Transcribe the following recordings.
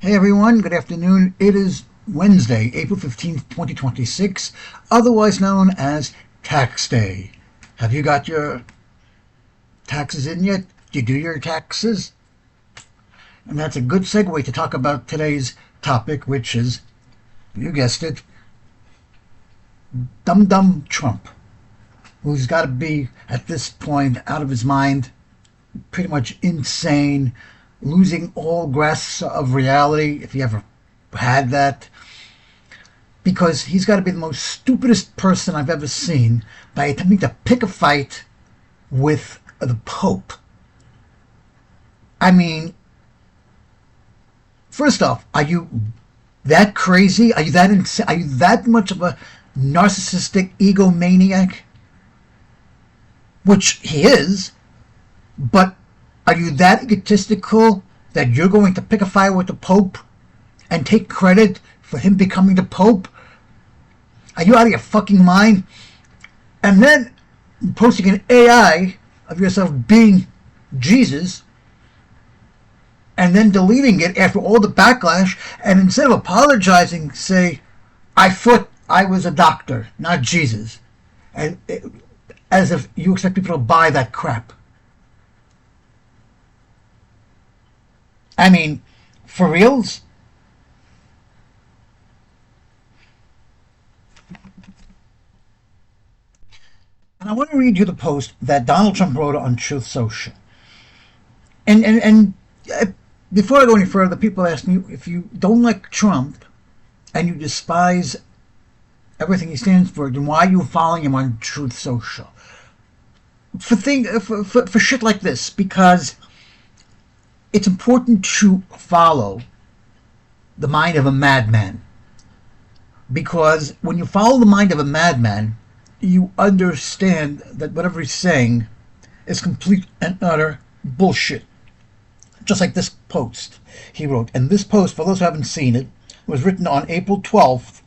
Hey everyone, good afternoon. It is Wednesday, April 15th, 2026, otherwise known as Tax Day. Have you got your taxes in yet? Did you do your taxes? And that's a good segue to talk about today's topic, which is, you guessed it, Dum Trump, who's got to be, at this point, out of his mind, pretty much insane, losing all grasp of reality, if he ever had that, because he's got to be the most stupidest person I've ever seen by attempting to pick a fight with the Pope. I mean, first off, are you that crazy? Are you that insane? Are you that much of a narcissistic egomaniac? Which he is, but are you that egotistical that you're going to pick a fight with the Pope and take credit for him becoming the Pope? Are you out of your fucking mind? And then posting an AI of yourself being Jesus and then deleting it after all the backlash, and instead of apologizing, say, I thought I was a doctor, not Jesus. And as if you expect people to buy that crap. I mean, for reals? And I want to read you the post that Donald Trump wrote on Truth Social. And before I go any further, people ask me, if you don't like Trump and you despise everything he stands for, then why are you following him on Truth Social? For shit like this, because it's important to follow the mind of a madman. Because when you follow the mind of a madman, you understand that whatever he's saying is complete and utter bullshit. Just like this post he wrote. And this post, for those who haven't seen it, was written on April 12th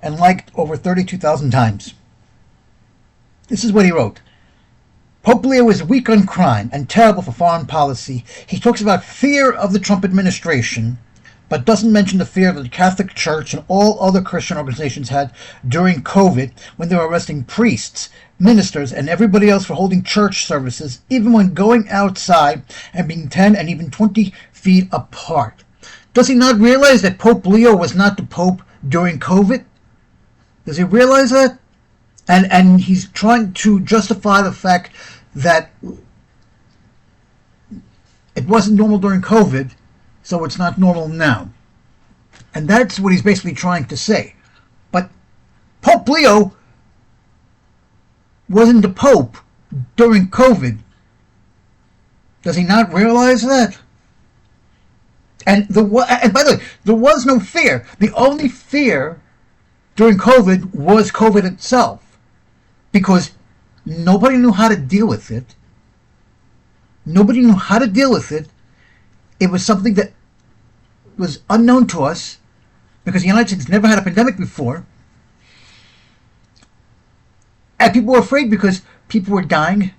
and liked over 32,000 times. This is what he wrote. Pope Leo is weak on crime and terrible for foreign policy. He talks about fear of the Trump administration, but doesn't mention the fear that the Catholic Church and all other Christian organizations had during COVID when they were arresting priests, ministers, and everybody else for holding church services, even when going outside and being 10 and even 20 feet apart. Does he not realize that Pope Leo was not the Pope during COVID? Does he realize that? And he's trying to justify the fact that it wasn't normal during COVID, so it's not normal now. And that's what he's basically trying to say. But Pope Leo wasn't the Pope during COVID. Does he not realize that? And by the way, there was no fear. The only fear during COVID was COVID itself. Because nobody knew how to deal with it. Nobody knew how to deal with it. It was something that was unknown to us because the United States never had a pandemic before. And people were afraid because people were dying.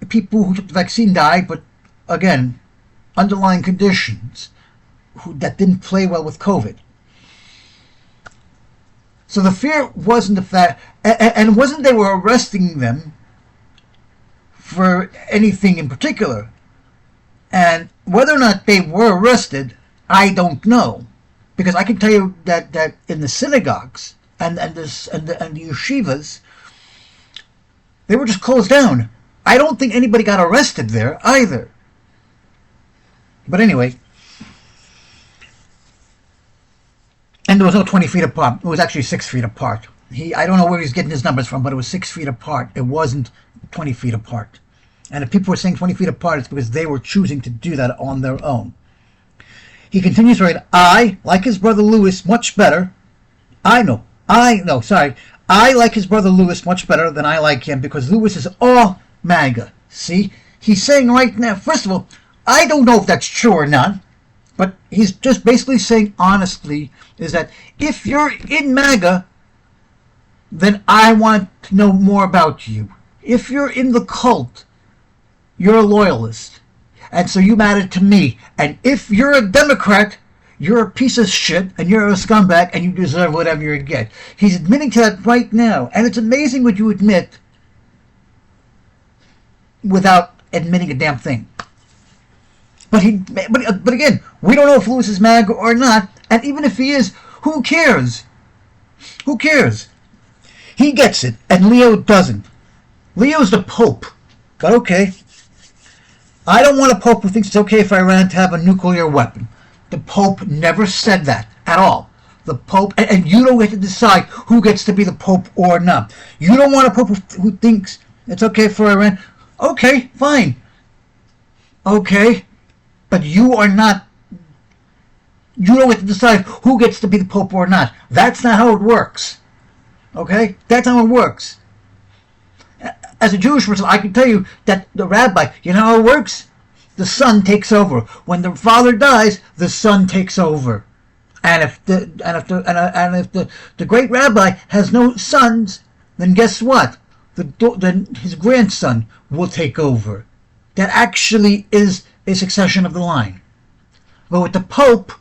People who took the vaccine died, but again, underlying conditions that didn't play well with COVID. So the fear wasn't the fact, and it wasn't they were arresting them for anything in particular. And whether or not they were arrested, I don't know, because I can tell you that in the synagogues and the yeshivas, they were just closed down. I don't think anybody got arrested there either. But anyway. And there was no 20 feet apart. It was actually 6 feet apart. I don't know where he's getting his numbers from, but it was 6 feet apart. It wasn't 20 feet apart. And if people were saying 20 feet apart, it's because they were choosing to do that on their own. He continues to write, I like his brother Louis much better. I like his brother Louis much better than I like him because Louis is all MAGA. See? He's saying right now, first of all, I don't know if that's true or not. But he's just basically saying honestly is that if you're in MAGA, then I want to know more about you. If you're in the cult, you're a loyalist. and so you matter to me. And if you're a Democrat, you're a piece of shit, and you're a scumbag, and you deserve whatever you get. He's admitting to that right now, and it's amazing what you admit without admitting a damn thing. But again, we don't know if Lewis is MAGA or not, and even if he is, who cares? Who cares? He gets it, and Leo doesn't. Leo's the Pope. But okay, I don't want a Pope who thinks it's okay for Iran to have a nuclear weapon. The Pope never said that at all. The Pope, and you don't get to decide who gets to be the Pope or not. You don't want a Pope who thinks it's okay for Iran. Okay, fine. Okay, but you don't get to decide who gets to be the Pope or not. That's not how it works. Okay? That's how it works. As a Jewish person, I can tell you that the rabbi, you know how it works? The son takes over. When the father dies, the son takes over. And if the great rabbi has no sons, then guess what? Then his grandson will take over. That actually is a succession of the line. But with the Pope,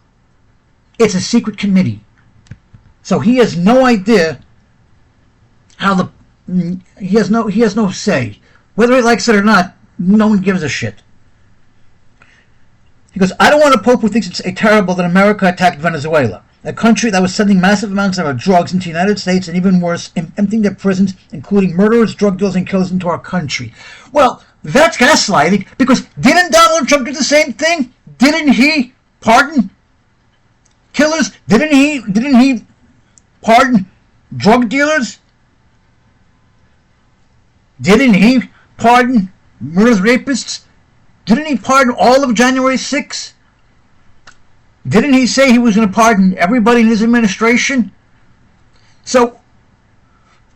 it's a secret committee. So he has no idea how he has no say. Whether he likes it or not, no one gives a shit. He goes, I don't want a Pope who thinks it's terrible that America attacked Venezuela, a country that was sending massive amounts of drugs into the United States and even worse, emptying their prisons, including murderers, drug dealers, and killers into our country. Well, that's gaslighting, because didn't Donald Trump do the same thing? Didn't he pardon killers? Didn't he pardon drug dealers? Didn't he pardon murderers, rapists? Didn't he pardon all of January 6th? Didn't he say he was going to pardon everybody in his administration? So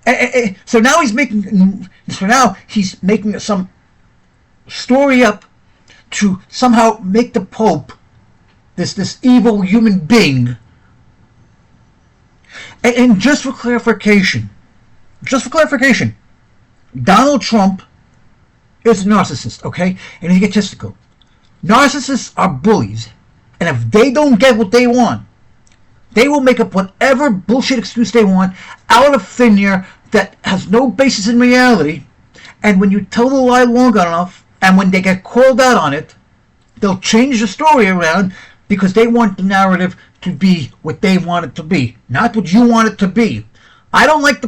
now he's making some story up to somehow make the Pope this evil human being. And just for clarification, Donald Trump is a narcissist, okay? And he's egotistical. Narcissists are bullies. And if they don't get what they want, they will make up whatever bullshit excuse they want out of thin air that has no basis in reality. And when you tell the lie long enough, and when they get called out on it, they'll change the story around because they want the narrative to be what they want it to be, not what you want it to be. I don't like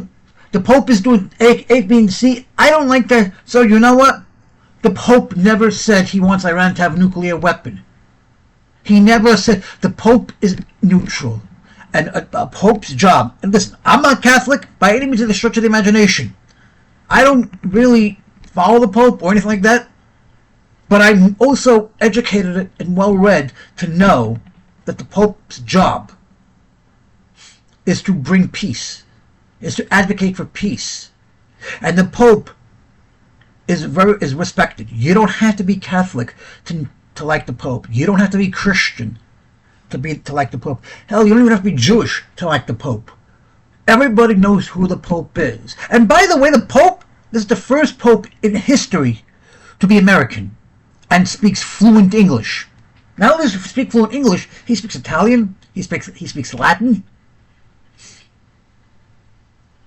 the Pope is doing A, B, and C. I don't like that. So you know what? The Pope never said he wants Iran to have a nuclear weapon. He never said. The Pope is neutral. And a Pope's job, and listen, I'm not Catholic by any means of the stretch of the imagination. I don't really follow the Pope or anything like that. But I'm also educated and well-read to know that the Pope's job is to bring peace, is to advocate for peace. And the Pope is respected. You don't have to be Catholic to like the Pope. You don't have to be Christian to like the Pope. Hell, you don't even have to be Jewish to like the Pope. Everybody knows who the Pope is. And by the way, the Pope is the first Pope in history to be American and speaks fluent English. Not only does he speak fluent English, he speaks Italian, he speaks Latin.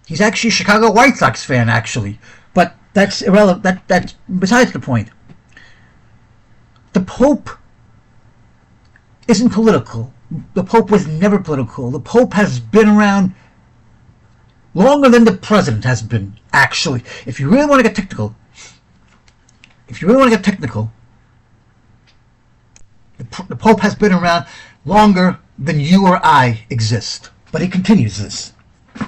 He's actually a Chicago White Sox fan, actually. But that's irrelevant. That's besides the point. The Pope isn't political. The Pope was never political. The Pope has been around longer than the president has been, actually. If you really want to get technical, the Pope has been around longer than you or I exist. But he continues this.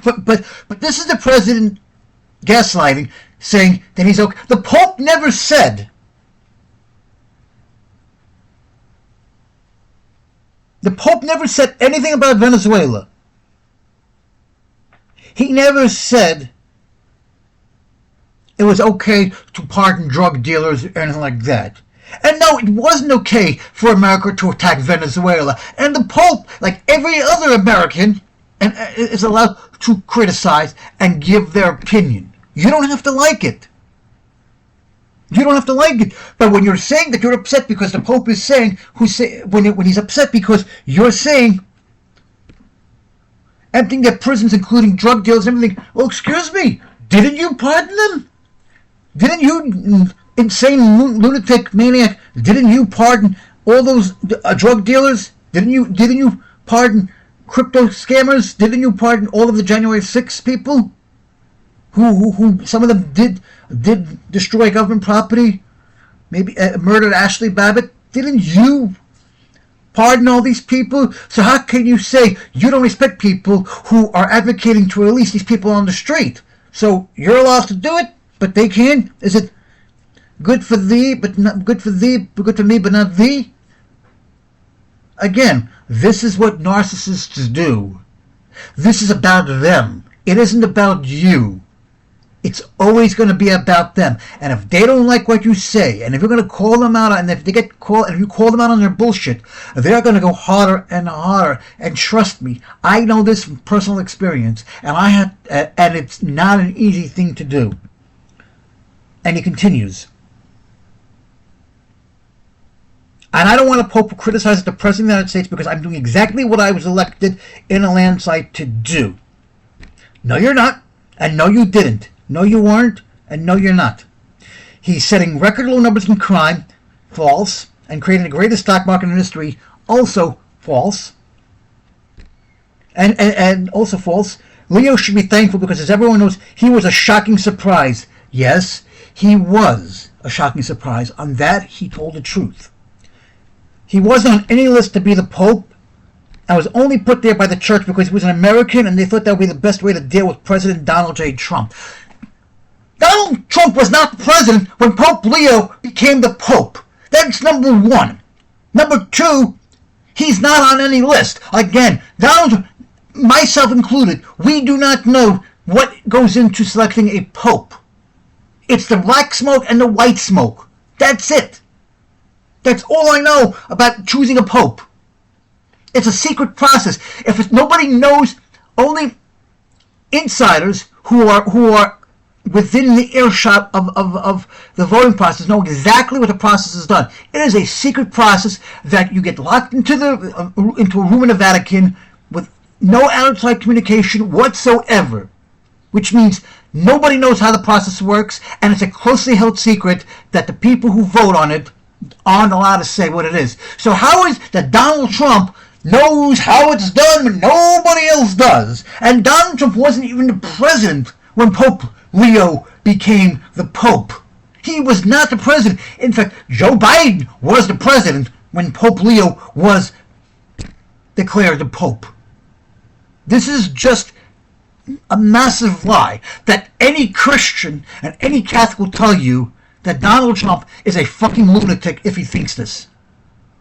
But this is the president gaslighting, saying that he's okay. The Pope never said. The Pope never said anything about Venezuela. He never said it was okay to pardon drug dealers or anything like that. And no, it wasn't okay for America to attack Venezuela. And the Pope, like every other American, is allowed to criticize and give their opinion. You don't have to like it. You don't have to like it. But when you're saying that you're upset because the Pope is saying, when he's upset because you're saying emptying their prisons, including drug dealers and everything, well, excuse me, didn't you pardon them? Didn't you, insane lunatic maniac, didn't you pardon all those drug dealers? Didn't you pardon crypto scammers? Didn't you pardon all of the January 6th people? Who some of them did destroy government property, maybe murdered Ashley Babbitt. Didn't you pardon all these people? So how can you say you don't respect people who are advocating to release these people on the street? So you're allowed to do it, but they can't? Is it good for thee, but not good for thee, but good for me, but not thee? Again, this is what narcissists do. This is about them. It isn't about you. It's always going to be about them. And if they don't like what you say, and if you're going to call them out, and if you call them out on their bullshit, they're going to go harder and harder. And trust me, I know this from personal experience, and it's not an easy thing to do. And he continues. And I don't want to Pope who criticizes the President of the United States because I'm doing exactly what I was elected in a landslide to do. No, you're not. And no, you didn't. No, you weren't, and no, you're not. He's setting record low numbers in crime, false, and creating the greatest stock market in history, also false. And also false. Leo should be thankful because, as everyone knows, he was a shocking surprise. Yes, he was a shocking surprise. On that, he told the truth. He wasn't on any list to be the Pope, and was only put there by the church because he was an American, and they thought that would be the best way to deal with President Donald J. Trump. Donald Trump was not the president when Pope Leo became the Pope. That's number one. Number two, he's not on any list. Again, Donald, myself included, we do not know what goes into selecting a Pope. It's the black smoke and the white smoke. That's it. That's all I know about choosing a Pope. It's a secret process. Nobody knows, only insiders who are within the earshot of the voting process know exactly what the process is done. It is a secret process that you get locked into a room in the Vatican with no outside communication whatsoever, which means nobody knows how the process works, and it's a closely held secret that the people who vote on it aren't allowed to say what it is. So how is that Donald Trump knows how it's done when nobody else does? And Donald Trump wasn't even the president when Pope Leo became the Pope. He was not the president. In fact, Joe Biden was the president when Pope Leo was declared the Pope. This is just a massive lie that any Christian and any Catholic will tell you that Donald Trump is a fucking lunatic if he thinks this.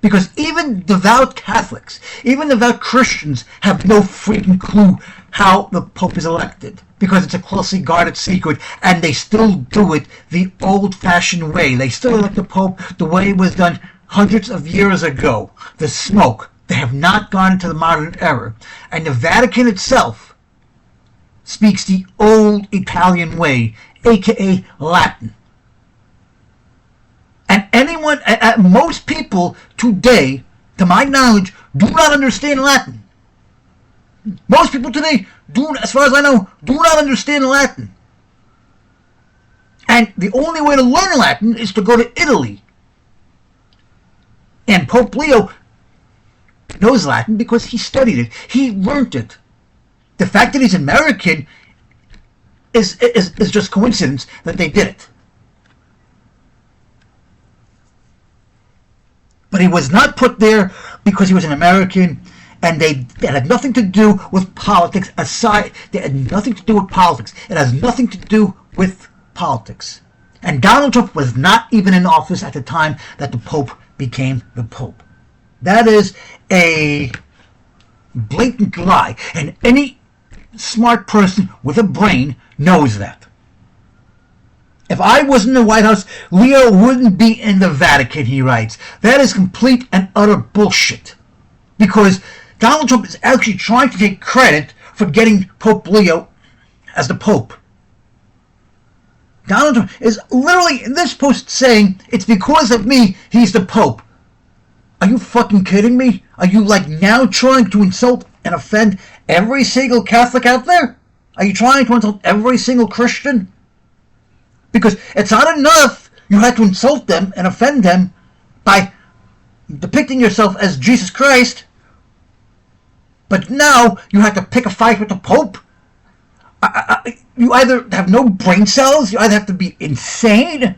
Because even devout Catholics, even devout Christians have no freaking clue how the Pope is elected. Because it's a closely guarded secret, and they still do it the old-fashioned way. They still elect the Pope the way it was done hundreds of years ago. The smoke. They have not gone into the modern era. And the Vatican itself speaks the old Italian way, aka Latin. And most people today, to my knowledge, do not understand Latin. Most people today, as far as I know, do not understand Latin. And the only way to learn Latin is to go to Italy. And Pope Leo knows Latin because he studied it. He learned it. The fact that he's American is just coincidence that they did it. But he was not put there because he was an American, and it had nothing to do with politics aside. They had nothing to do with politics. It has nothing to do with politics. And Donald Trump was not even in office at the time that the Pope became the Pope. That is a blatant lie, and any smart person with a brain knows that. If I was in the White House, Leo wouldn't be in the Vatican, he writes. That is complete and utter bullshit. Because Donald Trump is actually trying to take credit for getting Pope Leo as the Pope. Donald Trump is literally in this post saying, it's because of me he's the Pope. Are you fucking kidding me? Are you like now trying to insult and offend every single Catholic out there? Are you trying to insult every single Christian? Because it's not enough you had to insult them and offend them by depicting yourself as Jesus Christ, but now you have to pick a fight with the Pope? You either have no brain cells, you either have to be insane,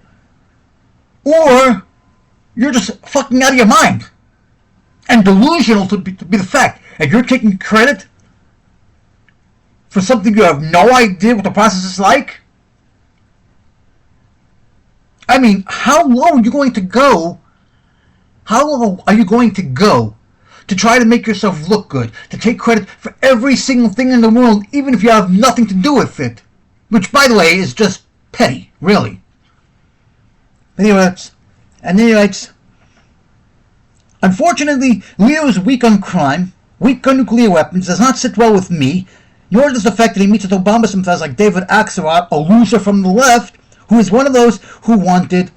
or you're just fucking out of your mind. And delusional to be the fact. And you're taking credit for something you have no idea what the process is like? I mean, how low are you going to go? How low are you going to go to try to make yourself look good? To take credit for every single thing in the world, even if you have nothing to do with it? Which, by the way, is just petty, really. And then he writes, unfortunately, Leo is weak on crime, weak on nuclear weapons, does not sit well with me, nor does the fact that he meets with Obama sympathizers like David Axelrod, a loser from the left, who is one of those who wanted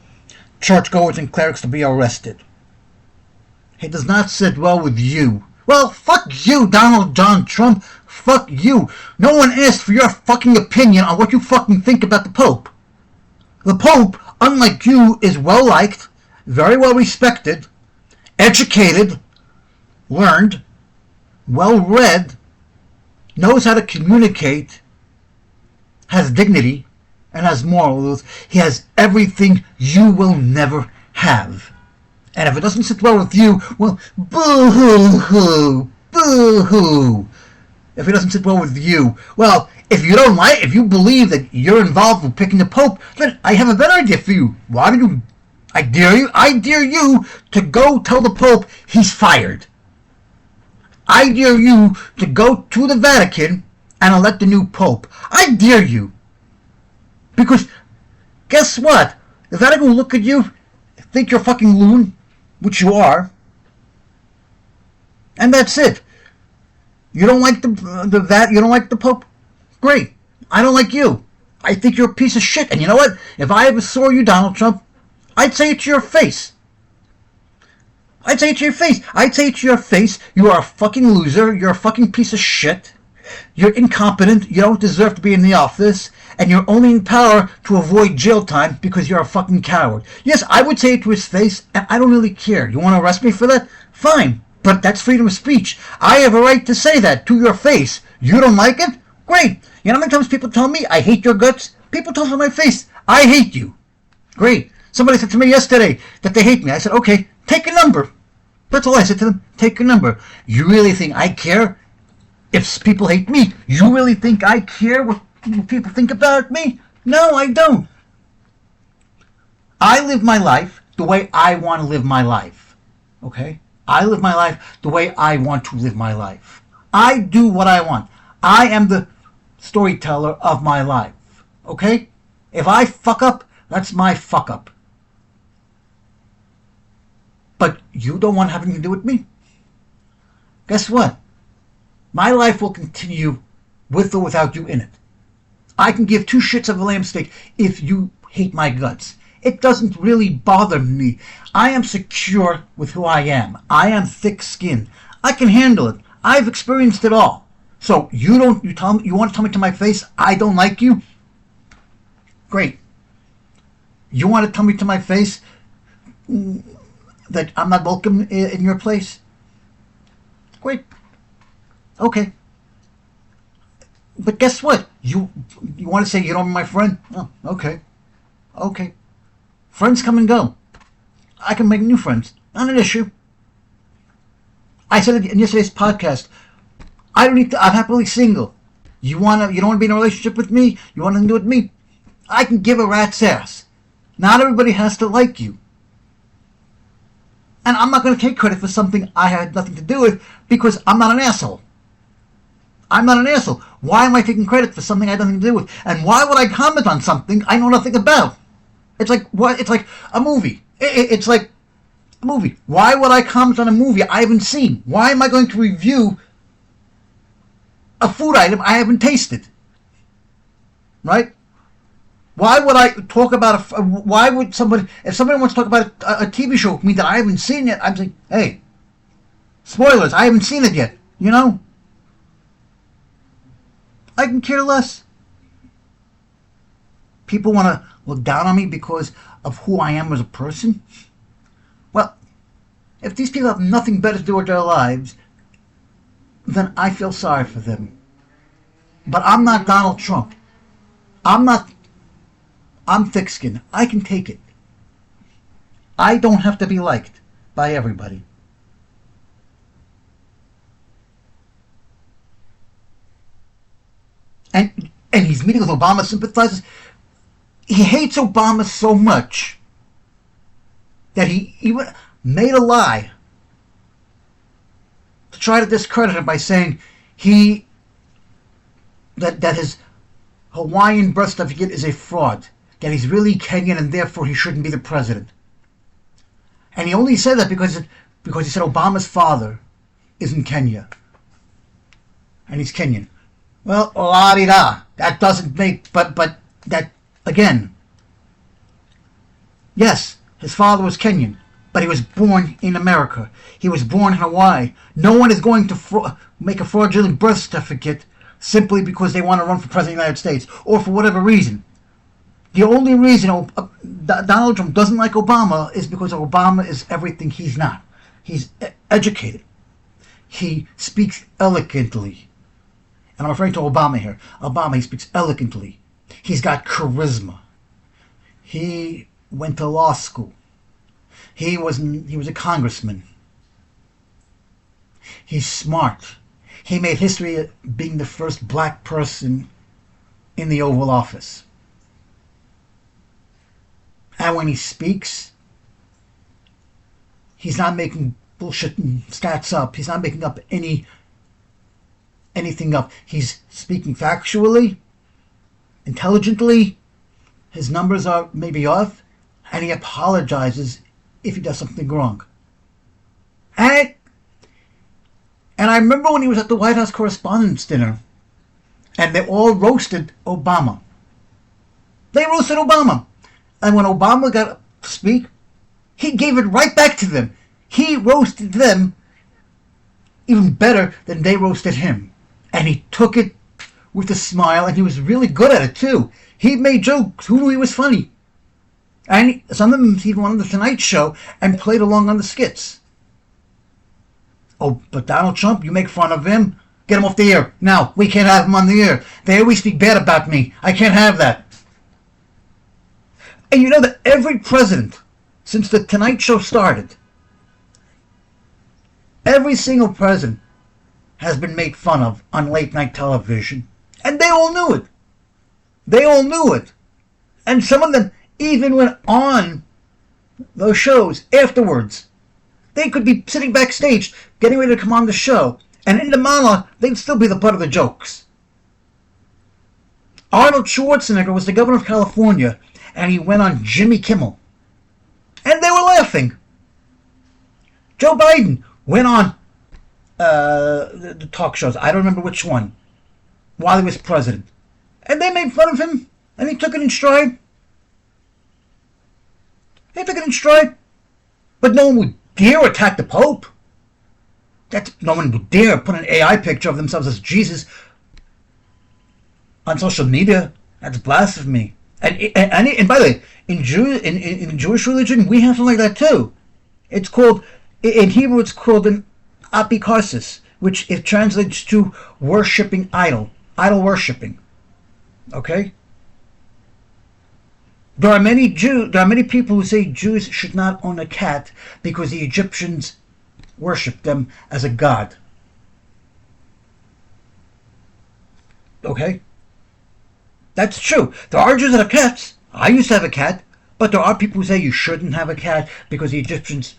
churchgoers and clerics to be arrested. He does not sit well with you. Well, fuck you, Donald John Trump. Fuck you. No one asked for your fucking opinion on what you fucking think about the Pope. The Pope, unlike you, is well-liked, very well-respected, educated, learned, well-read, knows how to communicate, has dignity, and has morals. He has everything you will never have. And if it doesn't sit well with you, well, boo-hoo-hoo, boo-hoo. If it doesn't sit well with you, well, if you believe that you're involved with picking the Pope, then I have a better idea for you. Why don't you, I dare you to go tell the Pope he's fired. I dare you to go to the Vatican and elect the new Pope. I dare you. Because, guess what? The Vatican will look at you, think you're a fucking loon, which you are, and that's it. You don't like you don't like the Pope? Great. I don't like you. I think you're a piece of shit. And you know what? If I ever saw you, Donald Trump, I'd say it to your face. I'd say it to your face. I'd say it to your face, you are a fucking loser. You're a fucking piece of shit. You're incompetent. You don't deserve to be in the office. And you're only in power to avoid jail time because you're a fucking coward. Yes, I would say it to his face, and I don't really care. You want to arrest me for that? Fine. But that's freedom of speech. I have a right to say that to your face. You don't like it? Great. You know how many times people tell me I hate your guts? People tell me to my face, I hate you. Great. Somebody said to me yesterday that they hate me. I said, okay, take a number. That's all I said to them. Take a number. You really think I care if people hate me? You really think I care what people think about me? No, I don't. I live my life the way I want to live my life. Okay? I live my life the way I want to live my life. I do what I want. I am the storyteller of my life. Okay? If I fuck up, that's my fuck up. But you don't want having to do with me. Guess what? My life will continue with or without you in it. I can give two shits of a lamb steak if you hate my guts. It doesn't really bother me. I am secure with who I am. I am thick-skinned. I can handle it. I've experienced it all. So you want to tell me to my face I don't like you? Great. You want to tell me to my face that I'm not welcome in your place? Great. Okay. But guess what? You want to say you don't be my friend? Oh, okay. Okay. Friends come and go. I can make new friends. Not an issue. I said it in yesterday's podcast. I'm happily single. You don't want to be in a relationship with me? You want nothing to do with me? I can give a rat's ass. Not everybody has to like you. And I'm not going to take credit for something I had nothing to do with because I'm not an asshole. I'm not an asshole. Why am I taking credit for something I had nothing to do with? And why would I comment on something I know nothing about? It's like what? It's like a movie. It's like a movie. Why would I comment on a movie I haven't seen? Why am I going to review a food item I haven't tasted? Right? Why would I talk about why would somebody, if somebody wants to talk about a TV show with me that I haven't seen yet, I'm saying, hey, spoilers, I haven't seen it yet, you know? I can care less. People want to look down on me because of who I am as a person. Well, if these people have nothing better to do with their lives, then I feel sorry for them. But I'm not Donald Trump. I'm thick-skinned. I can take it. I don't have to be liked by everybody. And he's meeting with Obama sympathizers. He hates Obama so much that he even made a lie to try to discredit him by saying that his Hawaiian birth certificate is a fraud, that he's really Kenyan and therefore he shouldn't be the president. And he only said that because he said Obama's father is in Kenya and he's Kenyan. Well, la-di-da. That doesn't make, but that, again, yes, his father was Kenyan, but he was born in America. He was born in Hawaii. No one is going to make a fraudulent birth certificate simply because they want to run for president of the United States or for whatever reason. The only reason Donald Trump doesn't like Obama is because Obama is everything he's not. He's educated. He speaks eloquently. And I'm referring to Obama here. Obama, he speaks eloquently. He's got charisma. He went to law school. He was a congressman. He's smart. He made history of being the first black person in the Oval Office. And when he speaks, he's not making bullshit and stats up. He's not making up anything up. He's speaking factually, intelligently. His numbers are maybe off, and he apologizes if he does something wrong. And I remember when he was at the White House Correspondents' Dinner, and they all roasted Obama. They roasted Obama. And when Obama got to speak, he gave it right back to them. He roasted them even better than they roasted him. And he took it with a smile, and he was really good at it, too. He made jokes. Who knew he was funny? And some of them he went on the Tonight Show and played along on the skits. Oh, but Donald Trump, you make fun of him? Get him off the air. Now, we can't have him on the air. They always speak bad about me. I can't have that. And you know that every president, since the Tonight Show started, every single president has been made fun of on late night television. And they all knew it. They all knew it. And some of them even went on those shows afterwards. They could be sitting backstage, getting ready to come on the show. And in the monologue, they'd still be the butt of the jokes. Arnold Schwarzenegger was the governor of California, and he went on Jimmy Kimmel. And they were laughing. Joe Biden went on the talk shows. I don't remember which one. While he was president. And they made fun of him. And he took it in stride. He took it in stride. But no one would dare attack the Pope. No one would dare put an AI picture of themselves as Jesus on social media. That's blasphemy. And by the way, in Jewish religion, we have something like that too. It's called, in Hebrew, it's called an apikarsis, which it translates to worshipping idol worshipping. Okay? There are many people who say Jews should not own a cat because the Egyptians worshipped them as a god. Okay? That's true. There are Jews that have cats. I used to have a cat. But there are people who say you shouldn't have a cat because the Egyptians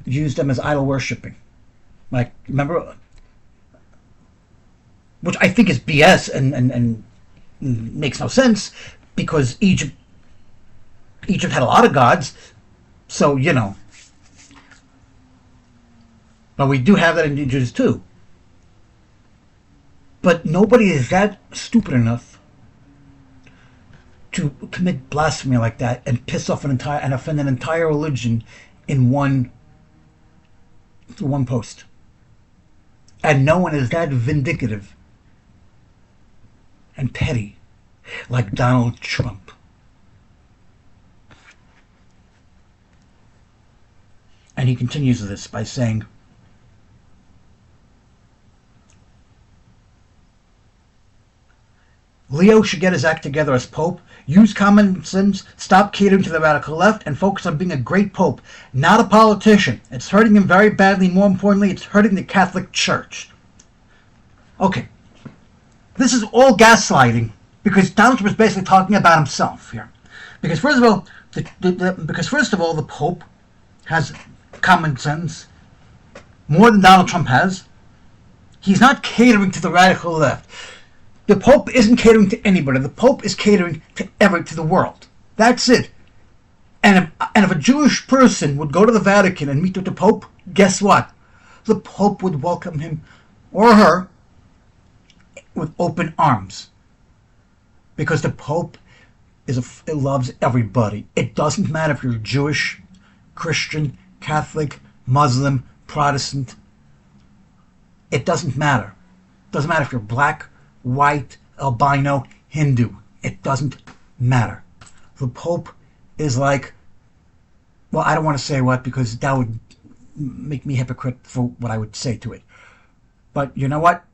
used them as idol worshipping. Like, remember? Which I think is BS and makes no sense because Egypt had a lot of gods. So, you know. But we do have that in the Jews too. But nobody is that stupid enough to commit blasphemy like that and piss off and offend an entire religion in one post. And no one is that vindictive and petty like Donald Trump. And he continues this by saying, Leo should get his act together as Pope, use common sense, stop catering to the radical left, and focus on being a great Pope, not a politician. It's hurting him very badly. More importantly, it's hurting the Catholic Church. Okay. This is all gaslighting, because Donald Trump is basically talking about himself here. Because first of all, the Pope has common sense more than Donald Trump has. He's not catering to the radical left. The Pope isn't catering to anybody. The Pope is catering to the world. That's it. And if a Jewish person would go to the Vatican and meet with the Pope, guess what? The Pope would welcome him or her with open arms. Because the Pope loves everybody. It doesn't matter if you're Jewish, Christian, Catholic, Muslim, Protestant. It doesn't matter. It doesn't matter if you're black, white, albino, Hindu. It doesn't matter. The Pope is like, well, I don't want to say what, because that would make me a hypocrite for what I would say to it. But you know what?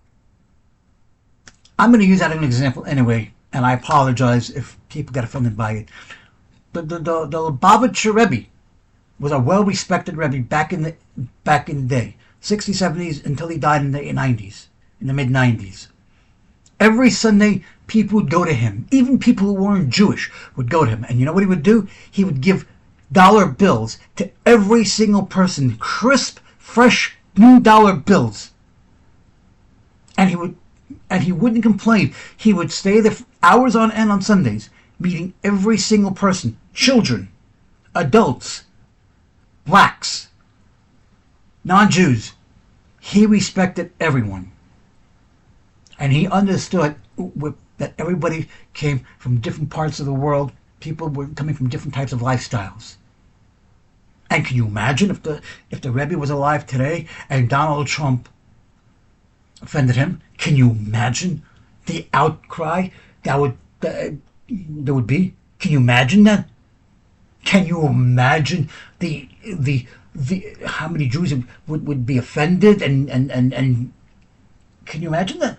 I'm going to use that as an example anyway, and I apologize if people get offended by it. The Lubavitcher Rebbe was a well-respected Rebbe back in the day, 60s, 70s, until he died in the 90s, in the mid-90s. Every Sunday, people would go to him. Even people who weren't Jewish would go to him. And you know what he would do? He would give dollar bills to every single person. Crisp, fresh, new dollar bills. And he wouldn't complain. He would stay there for hours on end on Sundays, meeting every single person. Children, adults, blacks, non-Jews. He respected everyone. And he understood that everybody came from different parts of the world. People were coming from different types of lifestyles. And can you imagine if the Rebbe was alive today and Donald Trump offended him? Can you imagine the outcry that would be? Can you imagine that? Can you imagine the how many Jews would be offended and can you imagine that?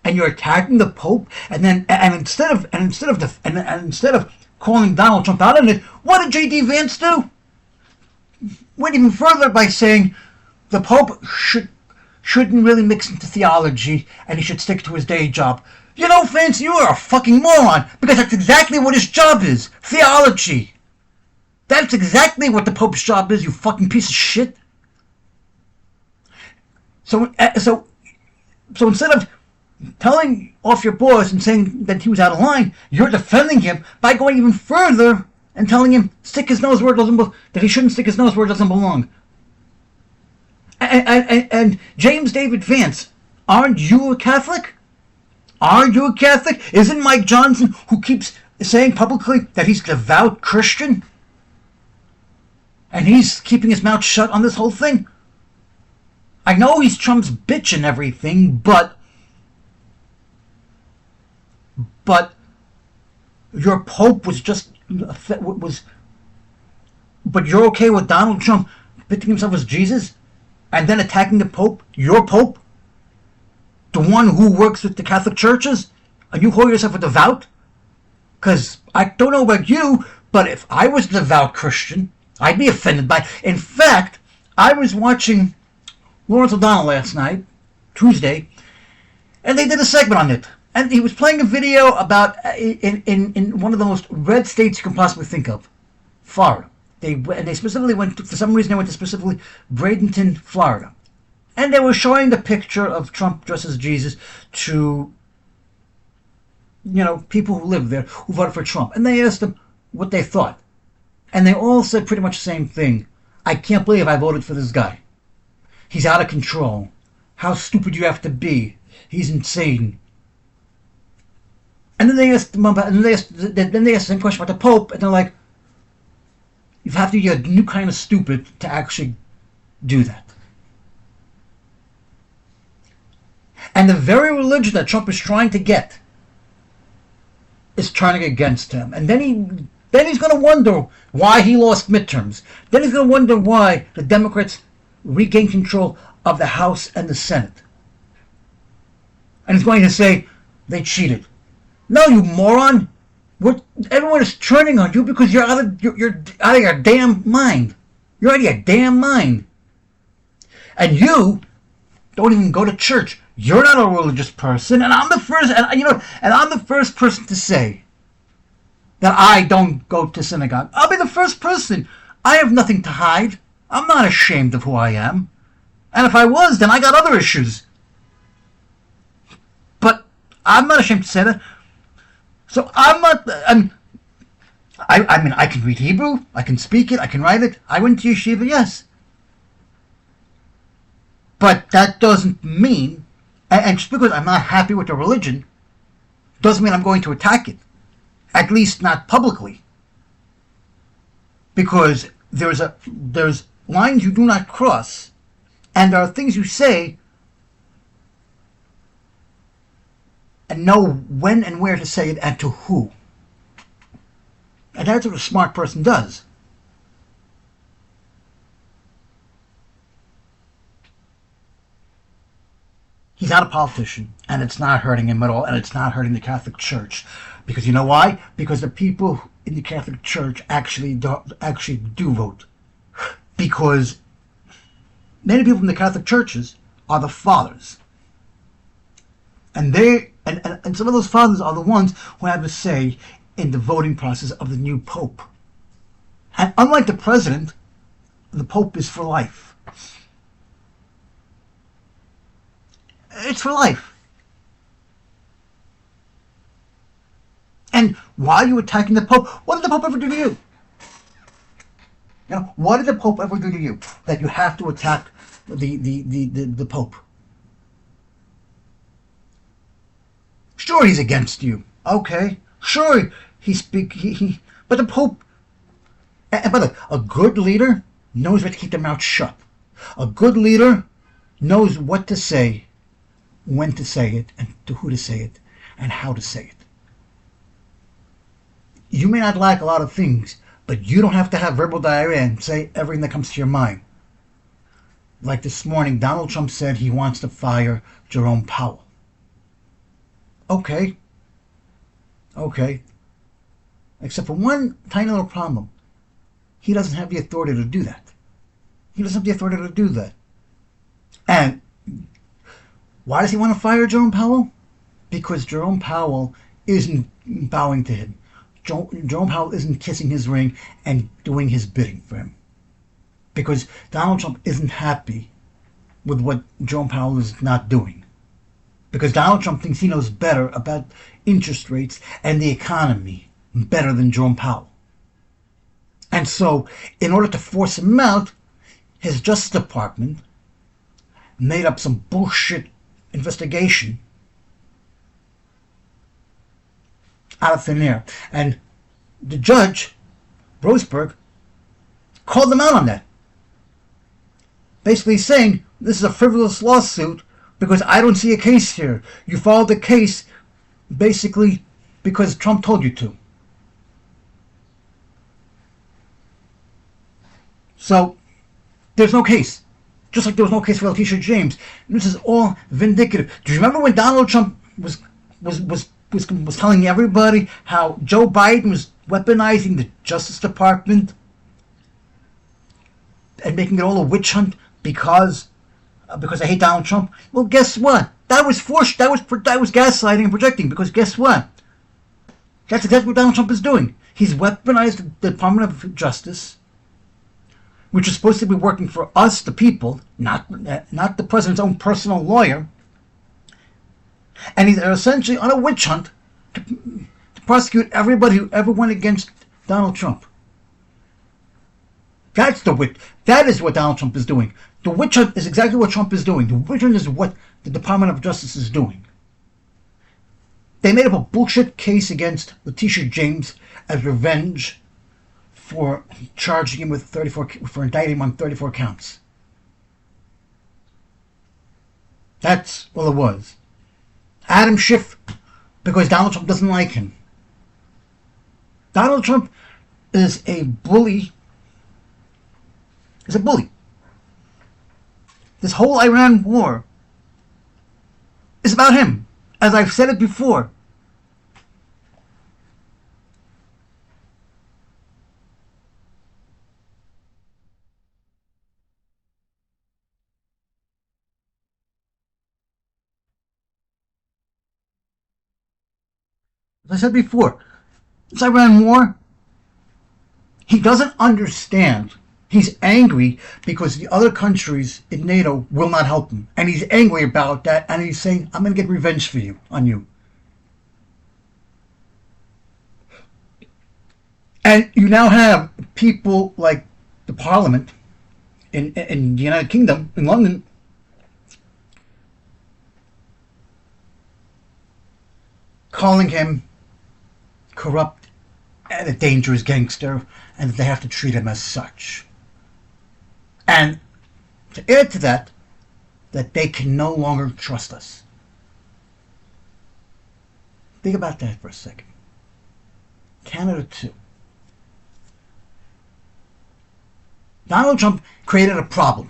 And you're attacking the Pope, and instead of calling Donald Trump out on it, what did J.D. Vance do? Went even further by saying the Pope shouldn't really mix into theology, and he should stick to his day job. You know, Vance, you are a fucking moron, because that's exactly what his job is, theology. That's exactly what the Pope's job is, you fucking piece of shit. So instead of telling off your boss and saying that he was out of line, you're defending him by going even further and telling him that he shouldn't stick his nose where it doesn't belong. And James David Vance, aren't you a Catholic? Aren't you a Catholic? Isn't Mike Johnson, who keeps saying publicly that he's a devout Christian, and he's keeping his mouth shut on this whole thing? I know he's Trump's bitch and everything, but your Pope but you're okay with Donald Trump pitting himself as Jesus and then attacking the Pope, your Pope, the one who works with the Catholic churches, and you call yourself a devout? Because I don't know about you, but if I was a devout Christian, I'd be offended by it. In fact, I was watching Lawrence O'Donnell last night, Tuesday, and they did a segment on it. And he was playing a video about in one of the most red states you can possibly think of, Florida. They specifically went to, for some reason they went to specifically Bradenton, Florida. And they were showing the picture of Trump dressed as Jesus to, people who live there, who voted for Trump. And they asked them what they thought. And they all said pretty much the same thing. I can't believe I voted for this guy. He's out of control. How stupid you have to be. He's insane. And then they asked them about, and then they asked the same question about the Pope, and they're like, you have to be a new kind of stupid to actually do that. And the very religion that Trump is trying to get is turning against him. And then he's going to wonder why he lost midterms. Then he's going to wonder why the Democrats regained control of the House and the Senate. And he's going to say they cheated. No, you moron! Everyone is turning on you because you're out of your damn mind. You're out of your damn mind. And you don't even go to church. You're not a religious person, and I'm the first person to say that I don't go to synagogue. I'll be the first person. I have nothing to hide. I'm not ashamed of who I am. And if I was, then I got other issues. But I'm not ashamed to say that. So I mean, I can read Hebrew, I can speak it, I can write it. I went to yeshiva, yes. But that doesn't mean, and just because I'm not happy with the religion, doesn't mean I'm going to attack it. At least not publicly. Because there's lines you do not cross, and there are things you say and know when and where to say it and to who. And that's what a smart person does. He's not a politician, and it's not hurting him at all, and it's not hurting the Catholic Church. Because you know why? Because the people in the Catholic Church actually do vote. Because many people in the Catholic churches are the fathers. And and some of those fathers are the ones who have a say in the voting process of the new Pope. And unlike the president, the Pope is for life. It's for life. And why are you attacking the Pope? What did the Pope ever do to you? What did the Pope ever do to you that you have to attack the Pope? Sure, he's against you. Okay. Sure, but the Pope, and by the way, a good leader knows where to keep their mouth shut. A good leader knows what to say, when to say it, and to who to say it, and how to say it. You may not like a lot of things, but you don't have to have verbal diarrhea and say everything that comes to your mind. Like this morning, Donald Trump said he wants to fire Jerome Powell. Okay. Except for one tiny little problem. He doesn't have the authority to do that. And why does he want to fire Jerome Powell? Because Jerome Powell isn't bowing to him. Jerome Powell isn't kissing his ring and doing his bidding for him. Because Donald Trump isn't happy with what Jerome Powell is not doing. Because Donald Trump thinks he knows better about interest rates and the economy better than Jerome Powell. And so, in order to force him out, his Justice Department made up some bullshit investigation out of thin air. And the judge, Roseberg, called them out on that. Basically saying, this is a frivolous lawsuit because I don't see a case here. You filed the case basically because Trump told you to. So, there's no case. Just like there was no case for Letitia James. This is all vindicative. Do you remember when Donald Trump was telling everybody how Joe Biden was weaponizing the Justice Department and making it all a witch hunt because I hate Donald Trump? Well, guess what? That was forced. That was gaslighting and projecting. Because guess what? That's exactly what Donald Trump is doing. He's weaponized the Department of Justice, which is supposed to be working for us, the people, not the president's own personal lawyer. And he's essentially on a witch hunt to prosecute everybody who ever went against Donald Trump. That is what Donald Trump is doing. The witch hunt is exactly what Trump is doing. The witch hunt is what the Department of Justice is doing. They made up a bullshit case against Letitia James as revenge for charging him with for indicting him on 34 counts. That's all it was. Adam Schiff, because Donald Trump doesn't like him. Donald Trump is a bully. He's a bully. This whole Iran war is about him. As I've said it before. As I said before, this Iran war, he doesn't understand. He's angry because the other countries in NATO will not help him. And he's angry about that, and he's saying, I'm going to get revenge for you, on you. And you now have people like the Parliament in the United Kingdom, in London, calling him corrupt and a dangerous gangster, and that they have to treat him as such. And to add to that, that they can no longer trust us. Think about that for a second. Canada too. Donald Trump created a problem.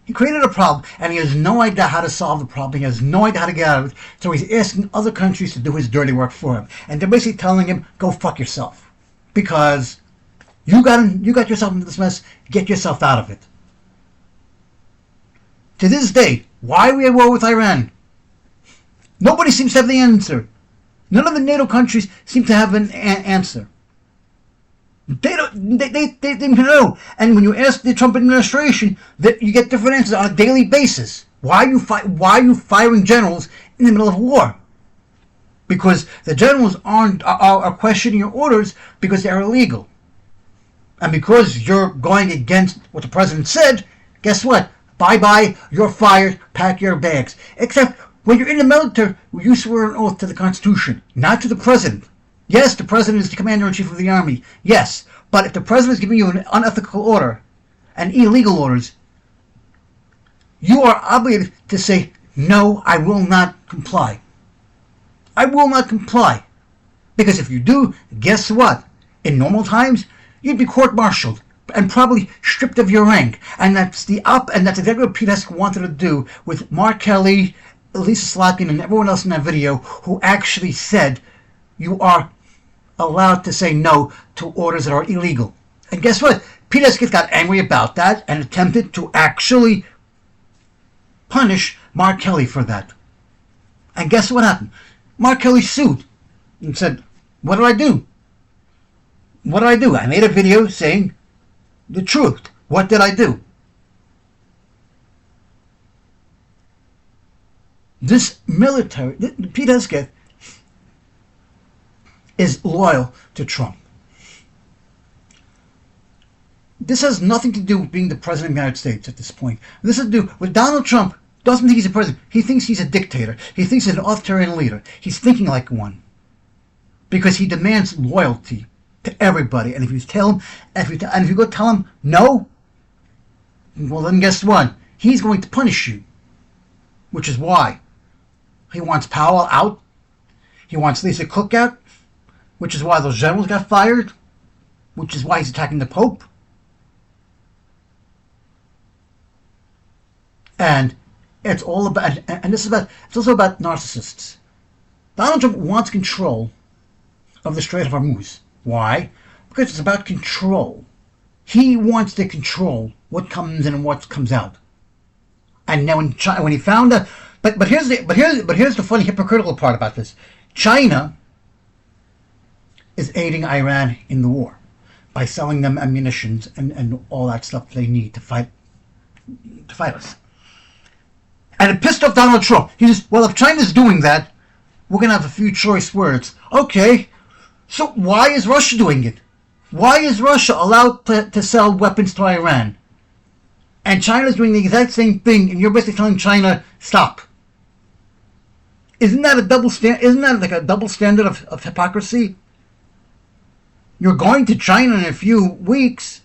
He created a problem, and he has no idea how to solve the problem. He has no idea how to get out of it. So he's asking other countries to do his dirty work for him. And they're basically telling him, go fuck yourself. Because you got yourself into this mess, get yourself out of it. To this day, why are we at war with Iran? Nobody seems to have the answer. None of the NATO countries seem to have an answer. They don't know. And when you ask the Trump administration, that you get different answers on a daily basis. Why are you firing generals in the middle of a war? Because the generals are questioning your orders because they are illegal. And because you're going against what the president said, guess what? Bye-bye, you're fired, pack your bags. Except when you're in the military, you swear an oath to the Constitution, not to the president. Yes, the president is the commander-in-chief of the army. Yes, but if the president is giving you an unethical order and illegal orders, you are obligated to say, no, I will not comply. I will not comply. Because if you do, guess what? In normal times, you'd be court-martialed and probably stripped of your rank. And that's exactly what Pete wanted to do with Mark Kelly, Lisa Slotkin, and everyone else in that video who actually said you are allowed to say no to orders that are illegal. And guess what? Pete got angry about that and attempted to actually punish Mark Kelly for that. And guess what happened? Mark Kelly sued and said, what did I do? What did I do? I made a video saying the truth. What did I do? This military, Pete Hegseth, is loyal to Trump. This has nothing to do with being the president of the United States at this point. This has to do with Donald Trump doesn't think he's a president. He thinks he's a dictator. He thinks he's an authoritarian leader. He's thinking like one. Because he demands loyalty to everybody. And if you go tell him no, well then guess what? He's going to punish you. Which is why he wants Powell out. He wants Lisa Cook out. Which is why those generals got fired. Which is why he's attacking the Pope. And it's all about, and it's also about narcissists. Donald Trump wants control of the Strait of Hormuz. Why? Because it's about control. He wants to control what comes in and what comes out. And now when he found out, but here's the funny hypocritical part about this. China is aiding Iran in the war by selling them ammunitions and all that stuff they need to fight us. And it pissed off Donald Trump. He says, well, if China's doing that, we're going to have a few choice words. Okay, so why is Russia doing it? Why is Russia allowed to sell weapons to Iran? And China's doing the exact same thing, and you're basically telling China, stop. Isn't that a double stand? Isn't that like a double standard of hypocrisy? You're going to China in a few weeks,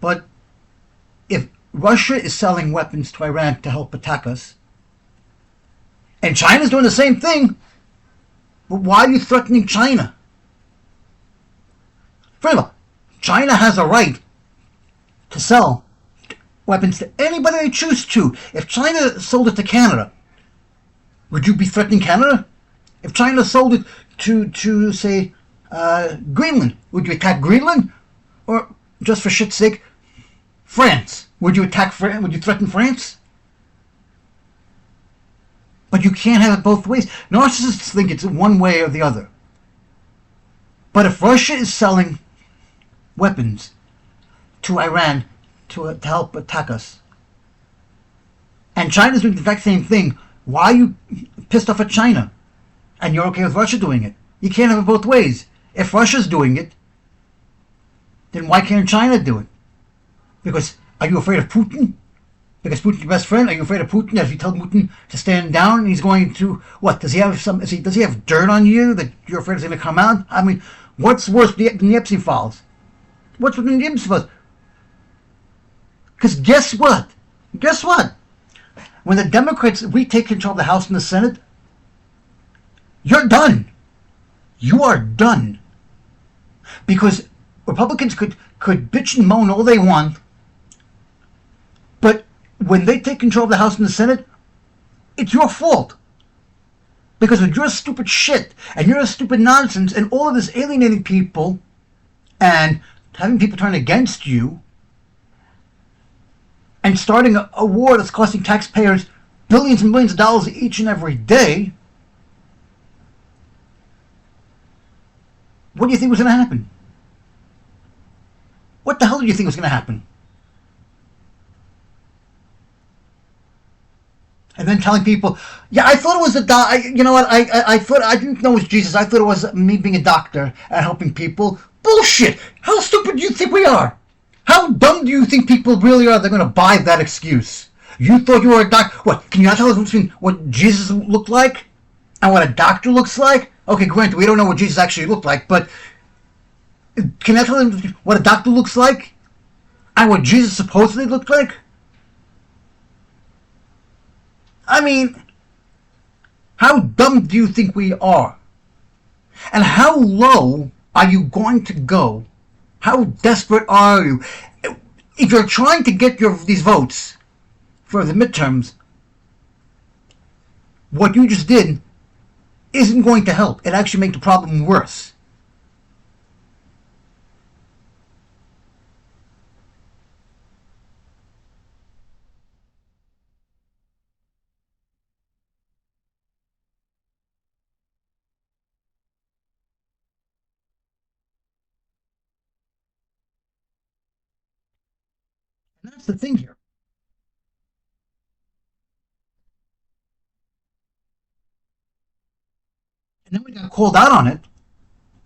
but if Russia is selling weapons to Iran to help attack us, and China's doing the same thing, but why are you threatening China? First of all, China has a right to sell weapons to anybody they choose to. If China sold it to Canada, would you be threatening Canada? If China sold it to say, Greenland, would you attack Greenland? Or, just for shit's sake, France? Would you attack France? Would you threaten France? But you can't have it both ways. Narcissists think it's one way or the other. But if Russia is selling weapons to Iran to help attack us, and China's doing the exact same thing, why are you pissed off at China? And you're okay with Russia doing it? You can't have it both ways. If Russia's doing it, then why can't China do it? Because, are you afraid of Putin? Because Putin's your best friend? Are you afraid of Putin? If you tell Putin to stand down, he's going to, what, does he have dirt on you that you're afraid is going to come out? I mean, what's worse than the Epstein files? What's worse than the Epstein files? Because guess what? Guess what? When the Democrats retake control of the House and the Senate, you're done. You are done. Because Republicans could bitch and moan all they want, but when they take control of the House and the Senate, it's your fault. Because of your stupid shit and your stupid nonsense and all of this alienating people and having people turn against you and starting a war that's costing taxpayers billions and billions of dollars each and every day, what do you think was going to happen? What the hell do you think was going to happen? And then telling people, yeah, I thought it was you know what, I thought, I didn't know it was Jesus. I thought it was me being a doctor and helping people. Bullshit! How stupid do you think we are? How dumb do you think people really are? They're going to buy that excuse. You thought you were a doctor. What, can you not tell us between what Jesus looked like and what a doctor looks like? Okay, granted, we don't know what Jesus actually looked like, but can I tell them what a doctor looks like and what Jesus supposedly looked like? I mean, how dumb do you think we are? And how low are you going to go? How desperate are you? If you're trying to get these votes for the midterms, what you just did isn't going to help. It actually makes the problem worse. And that's the thing here. And then when he got called out on it,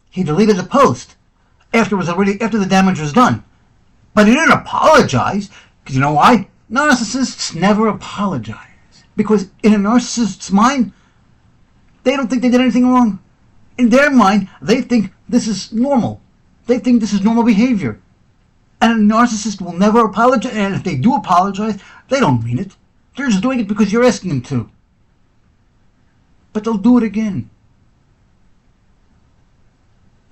he deleted the post after the damage was done. But he didn't apologize, because you know why? Narcissists never apologize. Because in a narcissist's mind, they don't think they did anything wrong. In their mind, they think this is normal. They think this is normal behavior. And a narcissist will never apologize, and if they do apologize, they don't mean it. They're just doing it because you're asking them to. But they'll do it again.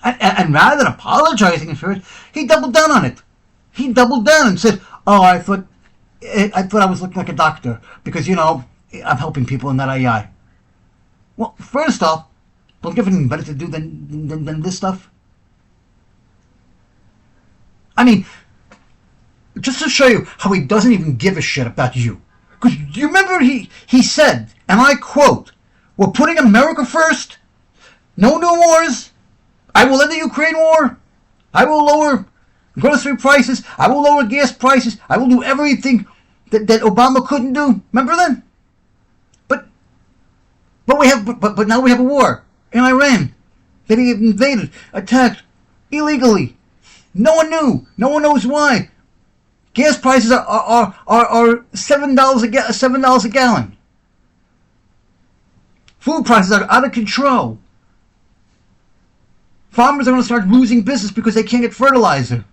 And rather than apologizing for it, he doubled down on it. He doubled down and said, "Oh, I thought I was looking like a doctor because, you know, I'm helping people in that AI." Well, first off, don't you have anything better to do than this stuff? I mean, just to show you how he doesn't even give a shit about you. Because you remember he said, and I quote, "We're putting America first. No new wars. I will end the Ukraine war. I will lower grocery prices. I will lower gas prices. I will do everything that Obama couldn't do." Remember that? But now we have a war in Iran that he invaded, attacked illegally. No one knew. No one knows why. Gas prices are $7 a gallon. Food prices are out of control. Farmers are going to start losing business because they can't get fertilizer.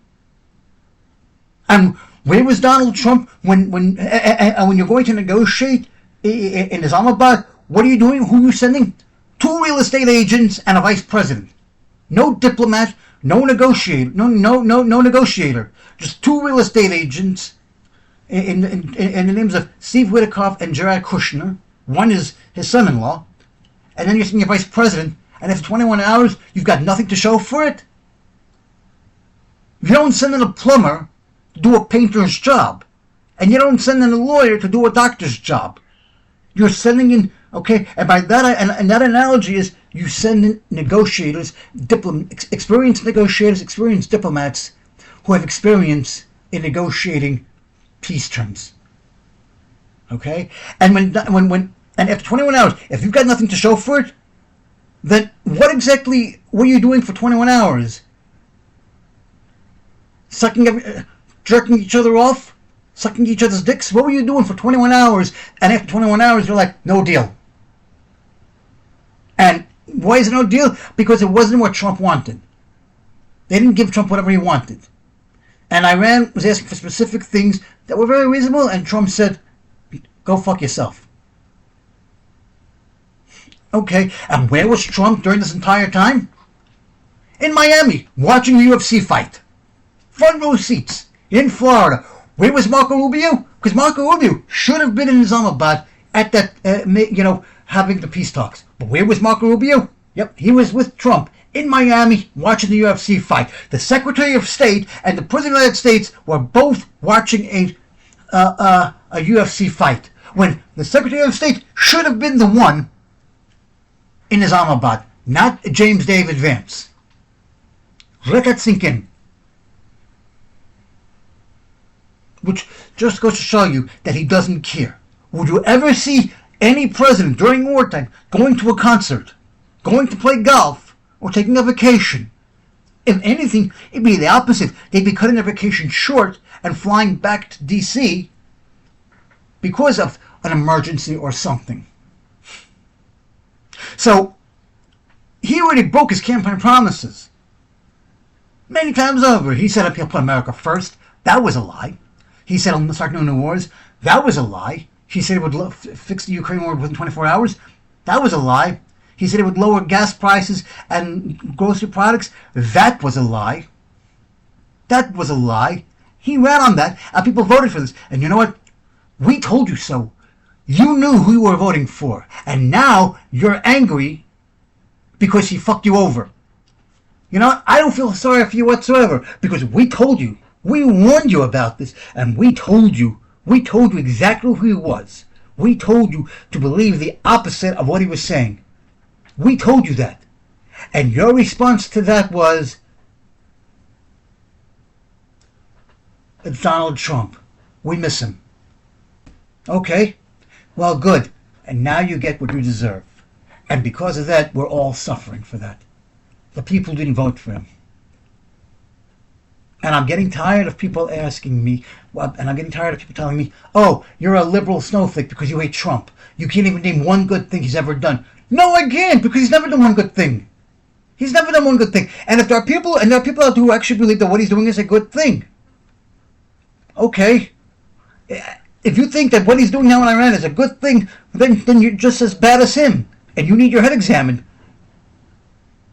And where was Donald Trump when you're going to negotiate in Islamabad? What are you doing? Who are you sending? 2 real estate agents and a vice president. No diplomat, no negotiator, no negotiator. Just 2 real estate agents in the names of Steve Witkoff and Jared Kushner. One is his son-in-law. And then you're sending your vice president, and after 21 hours, you've got nothing to show for it. You don't send in a plumber to do a painter's job, and you don't send in a lawyer to do a doctor's job. You're sending in, okay, and by that, and that analogy is you send in negotiators, experienced negotiators, experienced diplomats who have experience in negotiating peace terms. Okay, and and after 21 hours, if you've got nothing to show for it, then what exactly were you doing for 21 hours? Jerking each other off? Sucking each other's dicks? What were you doing for 21 hours? And after 21 hours, you're like, no deal. And why is it no deal? Because it wasn't what Trump wanted. They didn't give Trump whatever he wanted. And Iran was asking for specific things that were very reasonable, and Trump said, go fuck yourself. Okay, and where was Trump during this entire time? In Miami, watching the UFC fight. Front row seats. In Florida. Where was Marco Rubio? Because Marco Rubio should have been in Islamabad at that, having the peace talks. But where was Marco Rubio? Yep, he was with Trump in Miami watching the UFC fight. The Secretary of State and the President of the United States were both watching a UFC fight. When the Secretary of State should have been the one in Islamabad, not James David Vance. Let that sink in. Which just goes to show you that he doesn't care. Would you ever see any president during wartime going to a concert, going to play golf, or taking a vacation? If anything, it'd be the opposite. They'd be cutting their vacation short and flying back to D.C. because of an emergency or something. So, he already broke his campaign promises. Many times over. He said he'll put America first. That was a lie. He said he'll start no new wars. That was a lie. He said he would fix the Ukraine war within 24 hours. That was a lie. He said he would lower gas prices and grocery products. That was a lie. That was a lie. He ran on that, and people voted for this. And you know what? We told you so. You knew who you were voting for. And now you're angry because he fucked you over. You know what? I don't feel sorry for you whatsoever because we told you. We warned you about this, and we told you exactly who he was. We told you to believe the opposite of what he was saying. We told you that. And your response to that was, it's Donald Trump. We miss him. Okay, well, good. And now you get what you deserve. And because of that, we're all suffering for that. The people didn't vote for him. And I'm getting tired of people asking me, and I'm getting tired of people telling me, oh, you're a liberal snowflake because you hate Trump. You can't even name one good thing he's ever done. No, I can't, because he's never done one good thing. He's never done one good thing. And if there are people out there who actually believe that what he's doing is a good thing, okay. If you think that what he's doing now in Iran is a good thing, then you're just as bad as him. And you need your head examined.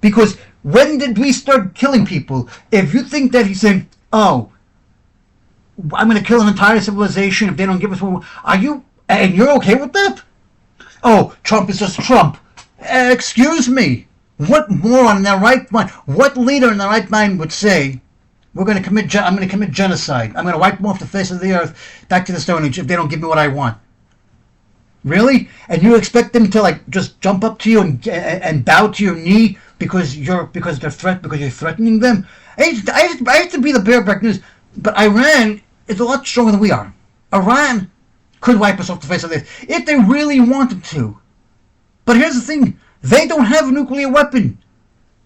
Because when did we start killing people? If you think that he's saying, oh, I'm going to kill an entire civilization if they don't give us one, and you're okay with that? Oh, Trump is just Trump. Excuse me. What moron in their right mind, what leader in their right mind would say, I'm going to commit genocide. I'm going to wipe them off the face of the earth back to the Stone Age if they don't give me what I want. Really? And you expect them to just jump up to you and bow to your knee because you're threatening them? I hate to be the bearer of news, but Iran is a lot stronger than we are. Iran could wipe us off the face of the earth if they really wanted to. But here's the thing: they don't have a nuclear weapon.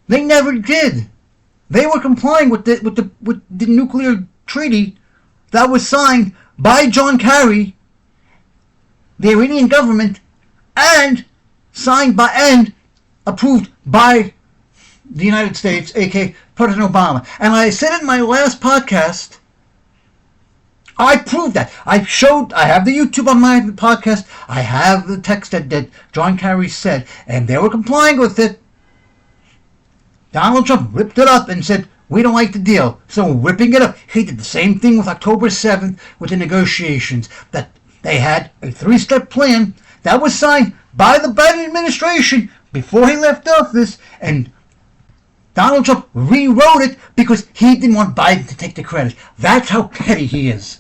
They never did. They were complying with the nuclear treaty that was signed by John Kerry, the Iranian government, and signed by and approved by the United States, aka President Obama. And I said in my last podcast, I proved that. I have the YouTube on my podcast. I have the text that John Kerry said, and they were complying with it. Donald Trump ripped it up and said, we don't like the deal. So ripping it up, he did the same thing with October 7th with the negotiations. That they had a 3-step plan that was signed by the Biden administration before he left office, and Donald Trump rewrote it because he didn't want Biden to take the credit. That's how petty he is.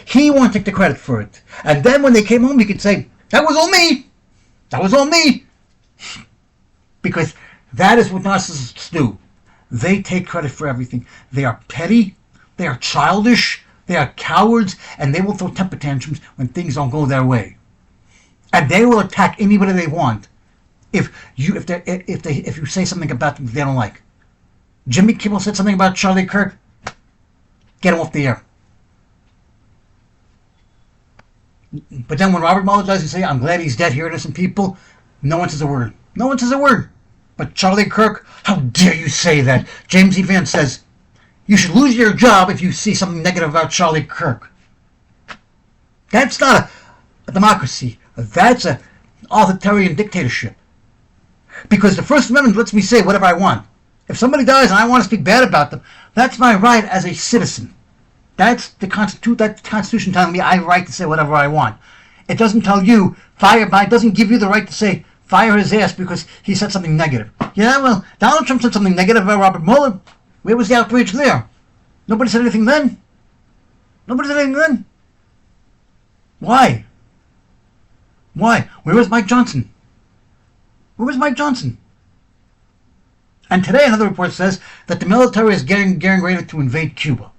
He won't take the credit for it. And then when they came home, he could say, that was all me. That was all me. Because that is what narcissists do. They take credit for everything. They are petty. They are childish. They are cowards. And they will throw temper tantrums when things don't go their way. And they will attack anybody they want if you say something about them they don't like. Jimmy Kimmel said something about Charlie Kirk. Get him off the air. But then when Robert Mueller does, he say, I'm glad he's dead, hear innocent people, no one says a word. No one says a word. But Charlie Kirk, how dare you say that? James E. Vance says, you should lose your job if you see something negative about Charlie Kirk. That's not a democracy. That's an authoritarian dictatorship. Because the First Amendment lets me say whatever I want. If somebody dies and I want to speak bad about them, that's my right as a citizen. That's the Constitution telling me I have a right to say whatever I want. It doesn't tell you, it doesn't give you the right to say, fire his ass because he said something negative. Yeah, well, Donald Trump said something negative about Robert Mueller. Where was the outrage there? Nobody said anything then. Nobody said anything then. Why? Why? Where was Mike Johnson? Where was Mike Johnson? And today another report says that the military is getting ready to invade Cuba.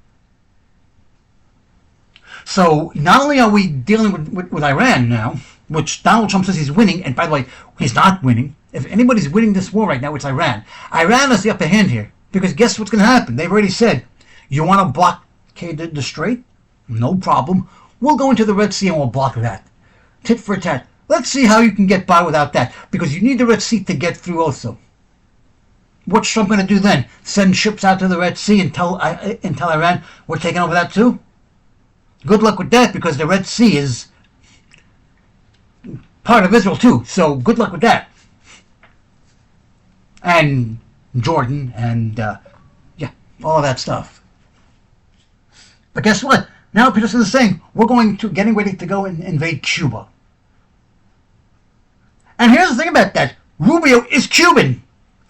So not only are we dealing with Iran now, which Donald Trump says he's winning, and by the way, he's not winning. If anybody's winning this war right now, it's Iran. Iran has the upper hand here, because guess what's going to happen? They've already said, you want to blockade the strait? No problem. We'll go into the Red Sea and we'll block that. Tit for tat. Let's see how you can get by without that, because you need the Red Sea to get through also. What's Trump going to do then? Send ships out to the Red Sea and tell Iran we're taking over that too? Good luck with that, because the Red Sea is part of Israel too, so good luck with that. And Jordan and all of that stuff. But guess what? Now Peterson is saying we're getting ready to go and invade Cuba. And here's the thing about that. Rubio is Cuban,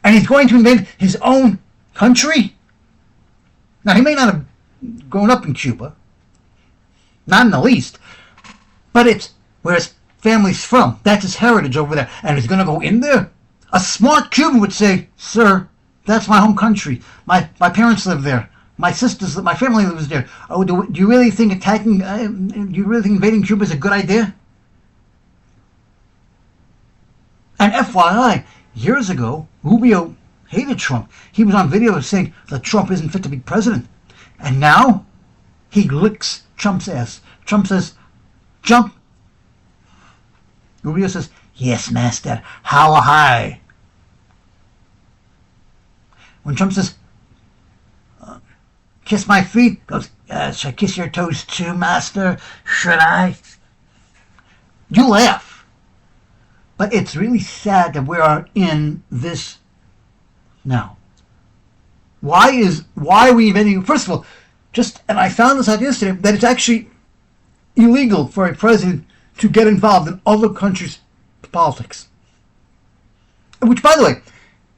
and he's going to invade his own country. Now he may not have grown up in Cuba, not in the least, but it's where his family's from. That's his heritage over there, and he's going to go in there. A smart Cuban would say, sir, that's my home country. My parents live there. My family lives there. Oh, do you really think invading Cuba is a good idea? And FYI, years ago, Rubio hated Trump. He was on video saying that Trump isn't fit to be president. And now, he licks Trump's ass. Trump says, jump. Rubio says, yes, master, how high? When Trump says, kiss my feet, goes, should I kiss your toes too, master? Should I? You laugh. But it's really sad that we are in this now. Why are we invading? First of all, and I found this out yesterday, that it's actually illegal for a president to get involved in other countries' politics. Which, by the way,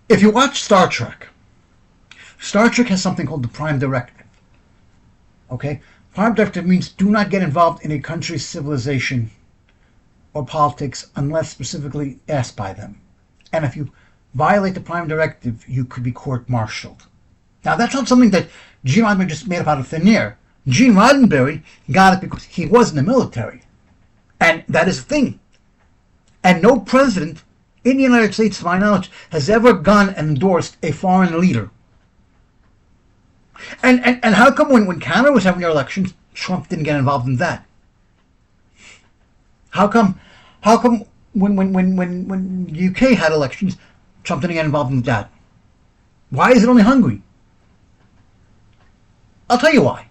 if you watch Star Trek has something called the Prime Directive. Okay? Prime Directive means do not get involved in a country's civilization or politics unless specifically asked by them. And if you violate the Prime Directive, you could be court-martialed. Now, that's not something that Gene Roddenberry just made up out of thin air. Gene Roddenberry got it because he was in the military. And that is a thing. And no president in the United States, to my knowledge, has ever gone and endorsed a foreign leader. And how come when Canada was having their elections, Trump didn't get involved in that? How come when the UK had elections, Trump didn't get involved in that. Why is it only Hungary? I'll tell you why.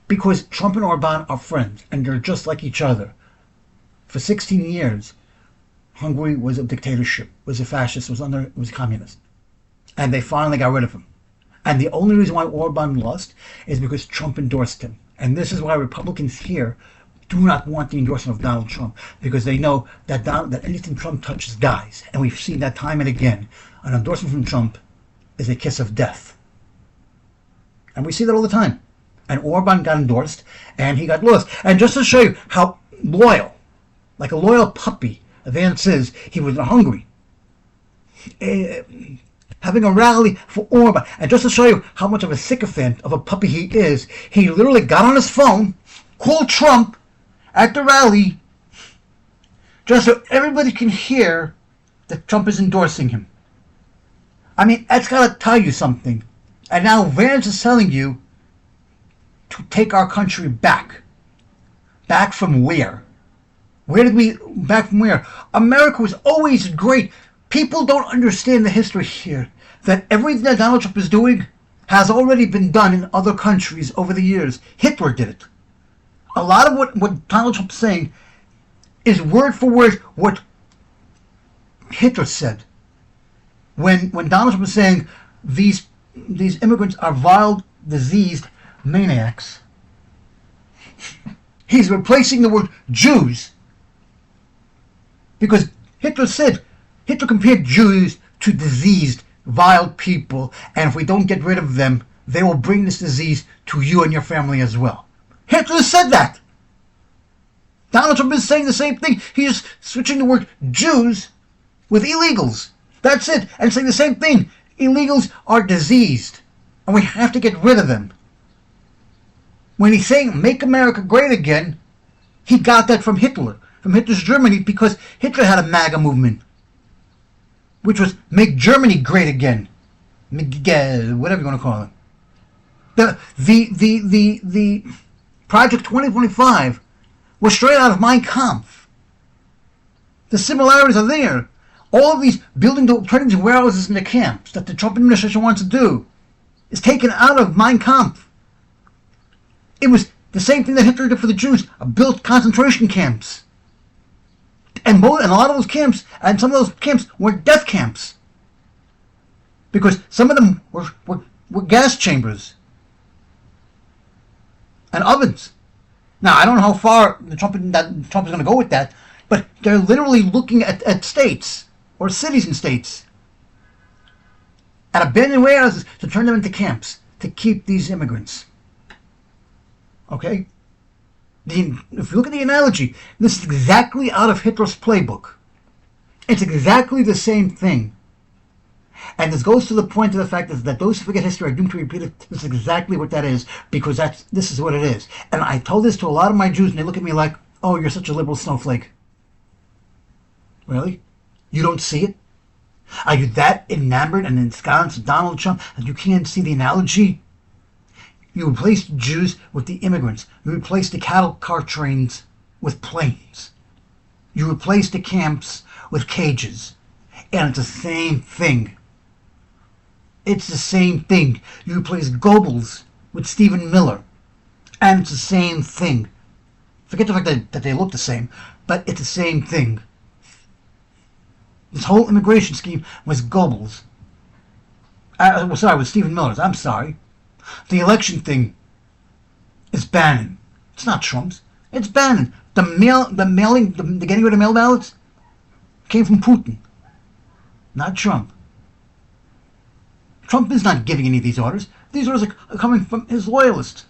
Because Trump and Orban are friends, and they're just like each other. For 16 years, Hungary was a dictatorship, was a fascist, was communist. And they finally got rid of him. And the only reason why Orban lost is because Trump endorsed him. And this is why Republicans here do not want the endorsement of Donald Trump, because they know that anything Trump touches dies. And we've seen that time and again. An endorsement from Trump is a kiss of death. And we see that all the time. And Orban got endorsed, and he got lost. And just to show you how loyal, like a loyal puppy, Vance is, he was in Hungary, having a rally for Orban. And just to show you how much of a sycophant of a puppy he is, he literally got on his phone, called Trump at the rally, just so everybody can hear that Trump is endorsing him. I mean, that's got to tell you something. And now Vance is telling you to take our country back. Back from where? Back from where? America was always great. People don't understand the history here. That everything that Donald Trump is doing has already been done in other countries over the years. Hitler did it. A lot of what Donald Trump is saying is word for word what Hitler said. When Donald Trump was saying these immigrants are vile, diseased maniacs, he's replacing the word Jews, because Hitler compared Jews to diseased, vile people, and if we don't get rid of them, they will bring this disease to you and your family as well. Hitler said that. Donald Trump is saying the same thing. He's switching the word Jews with illegals. That's it. And saying the same thing. Illegals are diseased, and we have to get rid of them. When he's saying make America great again, he got that from Hitler, from Hitler's Germany, because Hitler had a MAGA movement, which was make Germany great again. Whatever you want to call it. The Project 2025 was straight out of Mein Kampf. The similarities are there. All of these turning these warehouses into camps that the Trump administration wants to do is taken out of Mein Kampf. It was the same thing that Hitler did for the Jews, built concentration camps. And a lot of those camps, and some of those camps were death camps. Because some of them were gas chambers and ovens. Now, I don't know how far Trump is going to go with that, but they're literally looking at states, or cities and states, at abandoned warehouses to turn them into camps to keep these immigrants. Okay? If you look at the analogy, this is exactly out of Hitler's playbook. It's exactly the same thing. And this goes to the point of the fact that those who forget history are doomed to repeat it. This is exactly what that is, because this is what it is. And I told this to a lot of my Jews, and they look at me like, oh, you're such a liberal snowflake. Really? You don't see it? Are you that enamored and ensconced with Donald Trump that you can't see the analogy? You replace the Jews with the immigrants. You replace the cattle car trains with planes. You replace the camps with cages. And it's the same thing. It's the same thing. You replace Goebbels with Stephen Miller. And it's the same thing. Forget the fact that they look the same, but it's the same thing. This whole immigration scheme was Goebbels. With Stephen Miller's. I'm sorry. The election thing is Bannon. It's not Trump's. It's Bannon. The getting rid of mail ballots came from Putin, not Trump. Trump is not giving any of these orders. These orders are coming from his loyalists.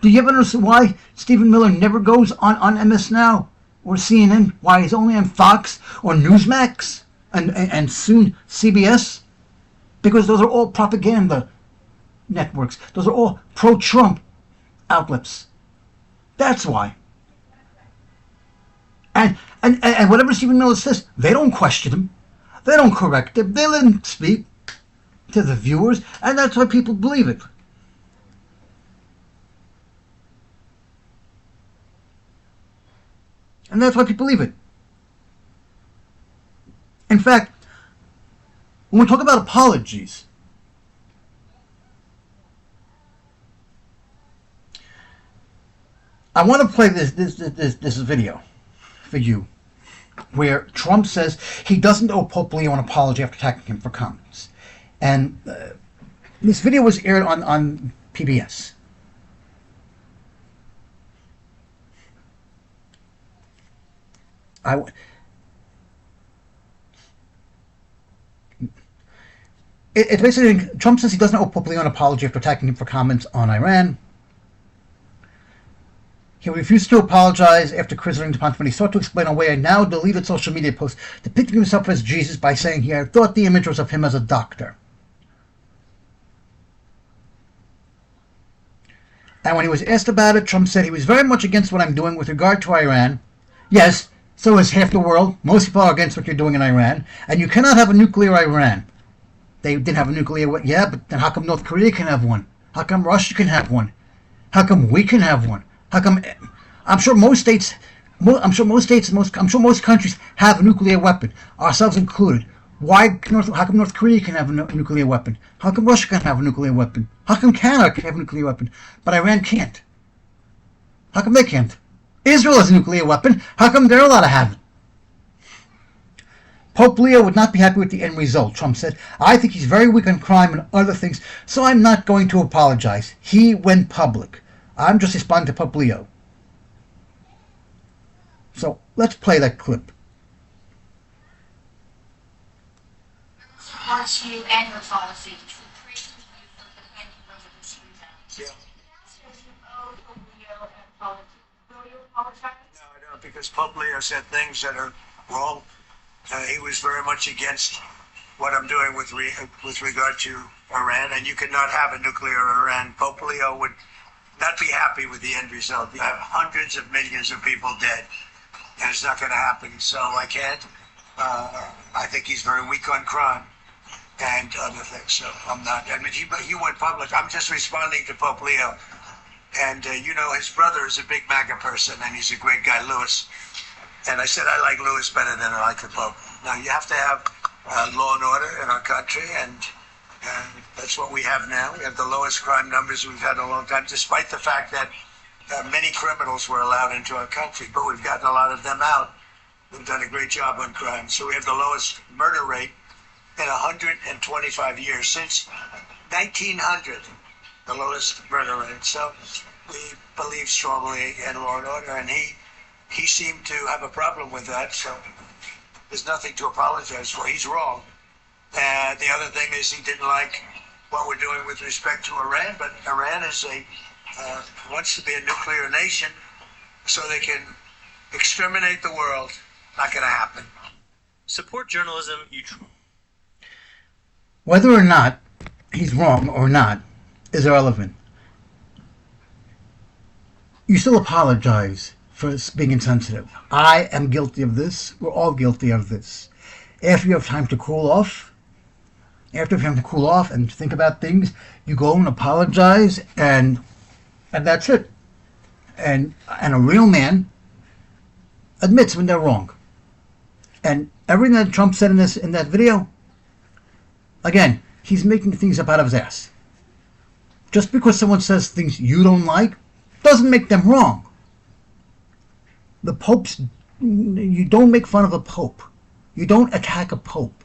Do you ever understand why Stephen Miller never goes on MS Now or CNN? Why he's only on Fox or Newsmax and soon CBS? Because those are all propaganda networks. Those are all pro-Trump outlets. That's why. And whatever Stephen Miller says, they don't question him. They don't correct him. They let him speak to the viewers, and that's why people believe it. And that's why people believe it. In fact, when we talk about apologies, I want to play this video for you, where Trump says he doesn't owe Pope Leo an apology after attacking him for comments. And this video was aired on PBS. It's basically, Trump says he doesn't owe Pope Leo an apology after attacking him for comments on Iran. He refused to apologize after criticizing DuPont when he sought to explain away a now deleted social media post depicting himself as Jesus by saying he had thought the image was of him as a doctor. And when he was asked about it, Trump said he was very much against what I'm doing with regard to Iran. Yes, so is half the world. Most people are against what you're doing in Iran. And you cannot have a nuclear Iran. They didn't have a nuclear weapon. Yeah, but then how come North Korea can have one? How come Russia can have one? How come we can have one? How come? I'm sure most states, I'm sure most countries have a nuclear weapon, ourselves included. How come North Korea can have a nuclear weapon? How come Russia can have a nuclear weapon? How come Canada can have a nuclear weapon, but Iran can't? How come they can't? Israel has a nuclear weapon. How come they're allowed to have it? Pope Leo would not be happy with the end result, Trump said. I think he's very weak on crime and other things, so I'm not going to apologize. He went public. I'm just responding to Pope Leo. So let's play that clip. Supports you and your policy. No, I don't, because Pope Leo said things that are wrong. He was very much against what I'm doing with regard to Iran, and you cannot have a nuclear Iran. Pope Leo would not be happy with the end result. You have hundreds of millions of people dead, and it's not going to happen. So I can't. I think he's very weak on crime and other things. So I'm not. I mean, he went public. I'm just responding to Pope Leo. And, you know, his brother is a big MAGA person, and he's a great guy, Louis. And I said I like Louis better than I like the Pope. Now, you have to have law and order in our country, and that's what we have now. We have the lowest crime numbers we've had in a long time, despite the fact that many criminals were allowed into our country, but we've gotten a lot of them out. We've done a great job on crime. So we have the lowest murder rate in 125 years, since 1900. The lowest murder rate. So we believe strongly in law and order, and he seemed to have a problem with that. So there's nothing to apologize for. He's wrong. And the other thing is he didn't like what we're doing with respect to Iran, but Iran is wants to be a nuclear nation so they can exterminate the world. Not going to happen. Support journalism. Whether or not he's wrong or not is irrelevant. You still apologize for being insensitive. I am guilty of this. We're all guilty of this. After you have time to cool off, and think about things, you go and apologize, and that's it. And a real man admits when they're wrong. And everything that Trump said in that video, again, he's making things up out of his ass. Just because someone says things you don't like doesn't make them wrong. The Pope's, you don't make fun of a Pope. You don't attack a Pope.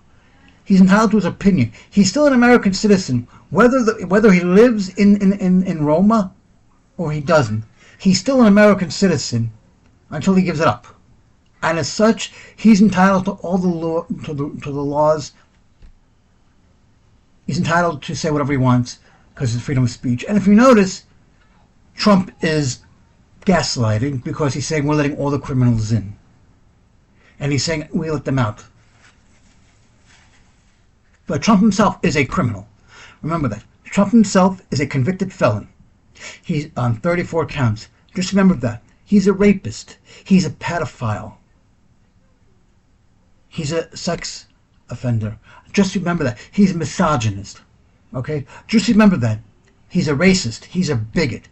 He's entitled to his opinion. He's still an American citizen, whether he lives in Roma or he doesn't. He's still an American citizen until he gives it up. And as such, he's entitled to all the law, to the laws. He's entitled to say whatever he wants, because it's freedom of speech. And if you notice, Trump is gaslighting because he's saying we're letting all the criminals in. And he's saying we let them out. But Trump himself is a criminal. Remember that. Trump himself is a convicted felon. He's on 34 counts. Just remember that. He's a rapist. He's a pedophile. He's a sex offender. Just remember that. He's a misogynist. Okay? Just remember that. He's a racist. He's a bigot.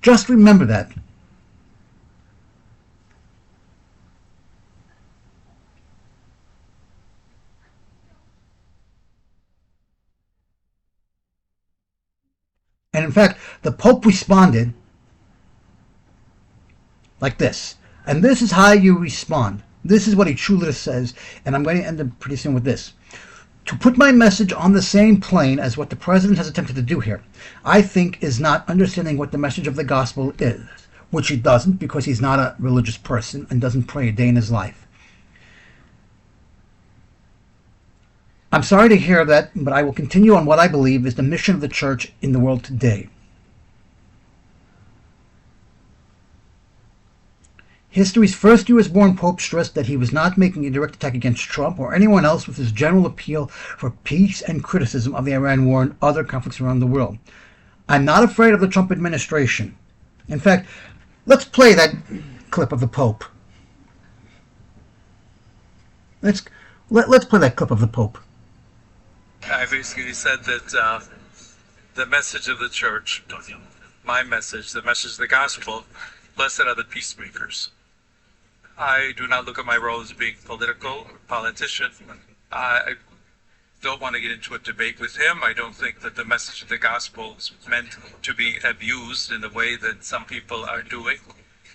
Just remember that. fact, the Pope responded like this. And this is how you respond. This is what he truly says, and I'm going to end up pretty soon with this. To put my message on the same plane as what the president has attempted to do here, I think is not understanding what the message of the gospel is, which he doesn't because he's not a religious person and doesn't pray a day in his life. I'm sorry to hear that, but I will continue on what I believe is the mission of the church in the world today. History's first U.S.-born Pope stressed that he was not making a direct attack against Trump or anyone else with his general appeal for peace and criticism of the Iran war and other conflicts around the world. I'm not afraid of the Trump administration. In fact, let's play that clip of the Pope. Let's play that clip of the Pope. I basically said that the message of the church, my message, the message of the gospel, blessed are the peacemakers. I do not look at my role as being political, politician. I don't want to get into a debate with him. I don't think that the message of the gospel is meant to be abused in the way that some people are doing.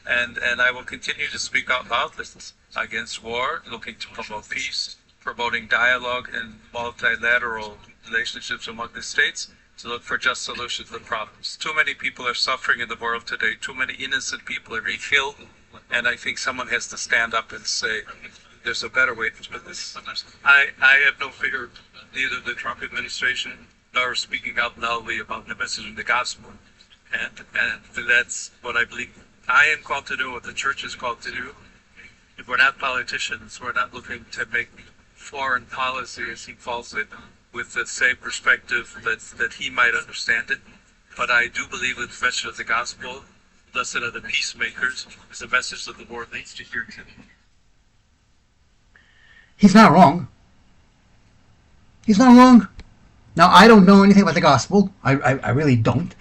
And I will continue to speak out loudly against war, looking to promote peace, promoting dialogue and multilateral relationships among the states, to look for just solutions to the problems. Too many people are suffering in the world today. Too many innocent people are being killed. And I think someone has to stand up and say, there's a better way to do this. I have no fear, neither the Trump administration nor speaking out loudly about the message of the gospel. And that's what I believe I am called to do, what the church is called to do. If we're not politicians, we're not looking to make foreign policy, as he calls it, with the same perspective that he might understand it. But I do believe that the message of the gospel, blessed are the peacemakers, is a message that the world needs to hear today. He's not wrong. He's not wrong. Now, I don't know anything about the gospel. I really don't.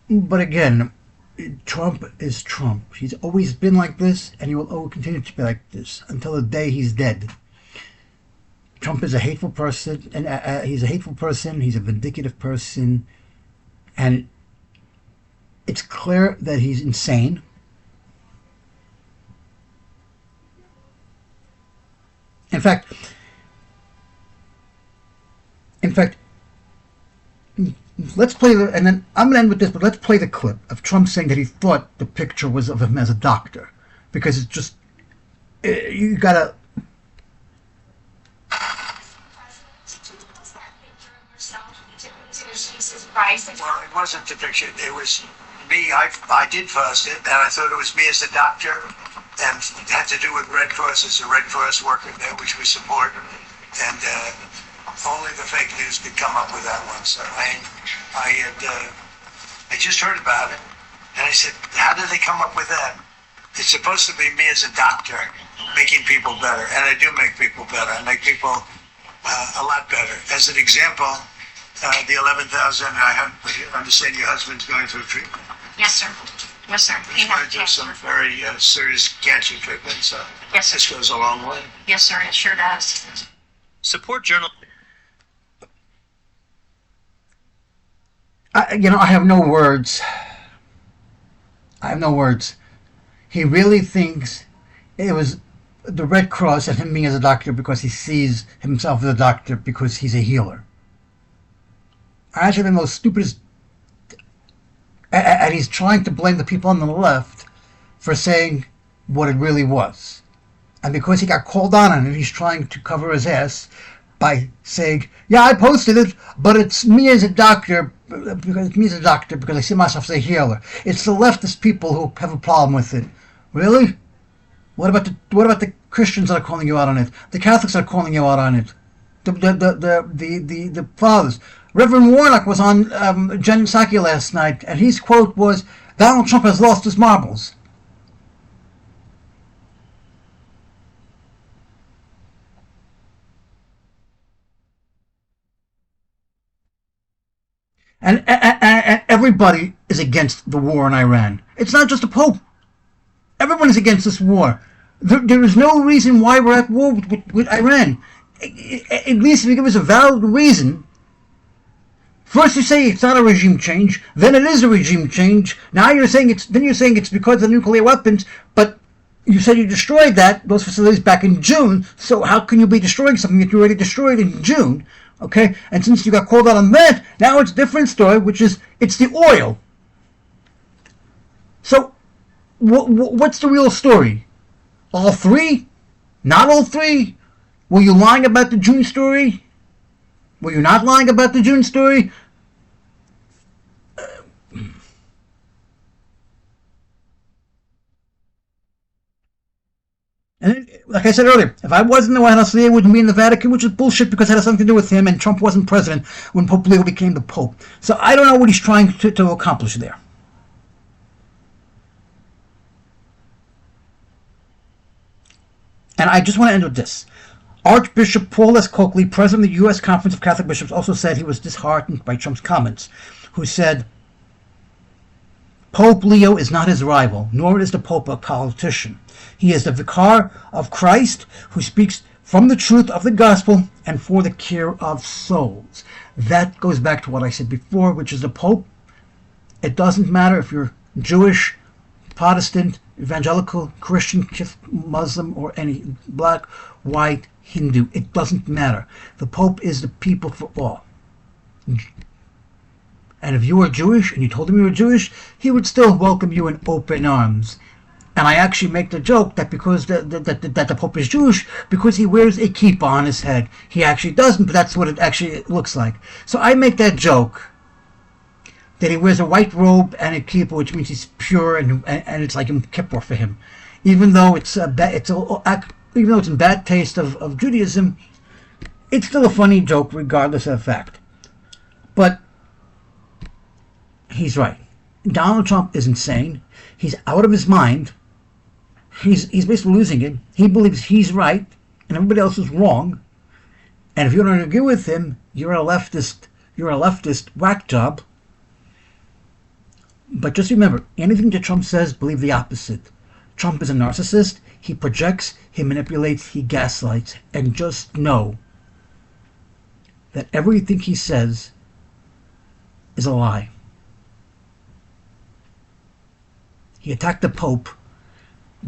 But again, Trump is Trump. He's always been like this, and he will always continue to be like this until the day he's dead. Trump is a hateful person, and he's a hateful person. He's a vindictive person, and it's clear that he's insane. In fact, let's play the, and then I'm going to end with this, but let's play the clip of Trump saying that he thought the picture was of him as a doctor, because it's just, you gotta. Well, it wasn't the picture. It was me. I did first it, and I thought it was me as a doctor, and it had to do with Red Cross as a Red Cross worker there, which we support. And only the fake news could come up with that one. So I just heard about it, and I said, how did they come up with that? It's supposed to be me as a doctor making people better, and I do make people better. I make people a lot better. As an example, the 11,000, I understand your husband's going through treatment. Yes, sir. Yes, sir. He He's going has through cancer. some very serious cancer treatment, so Yes, sir. this goes a long way. Yes, sir. It sure does. Support journal. I have no words. I have no words. He really thinks it was the Red Cross and him being as a doctor because he sees himself as a doctor because he's a healer. Actually, the most stupidest, and he's trying to blame the people on the left for saying what it really was. And because he got called on it, he's trying to cover his ass by saying, yeah, I posted it, but it's me as a doctor, because I see myself as a healer. It's the leftist people who have a problem with it. Really? What about the Christians that are calling you out on it? The Catholics that are calling you out on it? The fathers. Reverend Warnock was on Jen Psaki last night, and his quote was, Donald Trump has lost his marbles. And everybody is against the war in Iran. It's not just the Pope. Everyone is against this war. There is no reason why we're at war with Iran. at least if you give us a valid reason. First you say it's not a regime change, then it is a regime change. Now you're saying it's because of the nuclear weapons, but you said you destroyed those facilities back in June, so how can you be destroying something that you already destroyed in June? Okay, and since you got called out on that, now it's a different story, which is it's the oil. So what's the real story? All three? Not all three? Were you lying about the June story? Were you not lying about the June story? And like I said earlier, if I wasn't the White House leader, I wouldn't be in the Vatican, which is bullshit because it had something to do with him, and Trump wasn't president when Pope Leo became the Pope. So I don't know what he's trying to accomplish there. And I just want to end with this. Archbishop Paul S. Coakley, president of the U.S. Conference of Catholic Bishops, also said he was disheartened by Trump's comments, who said, Pope Leo is not his rival, nor is the Pope a politician. He is the vicar of Christ who speaks from the truth of the gospel and for the care of souls. That goes back to what I said before, which is the Pope. It doesn't matter if you're Jewish, Protestant, evangelical, Christian, Muslim, or any black, white, Hindu. It doesn't matter. The Pope is the people for all. And if you were Jewish and you told him you were Jewish, he would still welcome you in open arms. And I actually make the joke that because that the Pope is Jewish, because he wears a kippah on his head. He actually doesn't, but that's what it actually looks like. So I make that joke that he wears a white robe and a kippah, which means he's pure, and it's like Yom Kippur for him. Even though it's in bad taste of Judaism, it's still a funny joke regardless of the fact. But he's right. Donald Trump is insane. He's out of his mind. He's basically losing it. He believes he's right and everybody else is wrong. And if you don't agree with him, you're a leftist whack job. But just remember, anything that Trump says, believe the opposite. Trump is a narcissist. He projects, he manipulates, he gaslights. And just know that everything he says is a lie. He attacked the Pope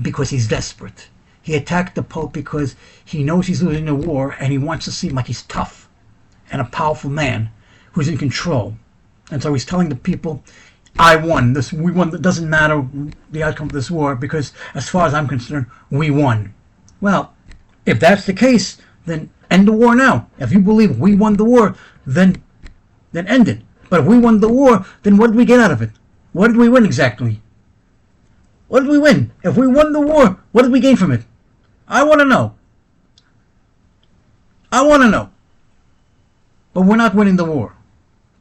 because he's desperate. He attacked the Pope because he knows he's losing the war and he wants to seem like he's tough and a powerful man who's in control. And so he's telling the people, I won. We won. It doesn't matter the outcome of this war because as far as I'm concerned, we won. Well, if that's the case, then end the war now. If you believe we won the war, then end it. But if we won the war, then what did we get out of it? What did we win exactly? What did we win? If we won the war, what did we gain from it? I want to know. But we're not winning the war.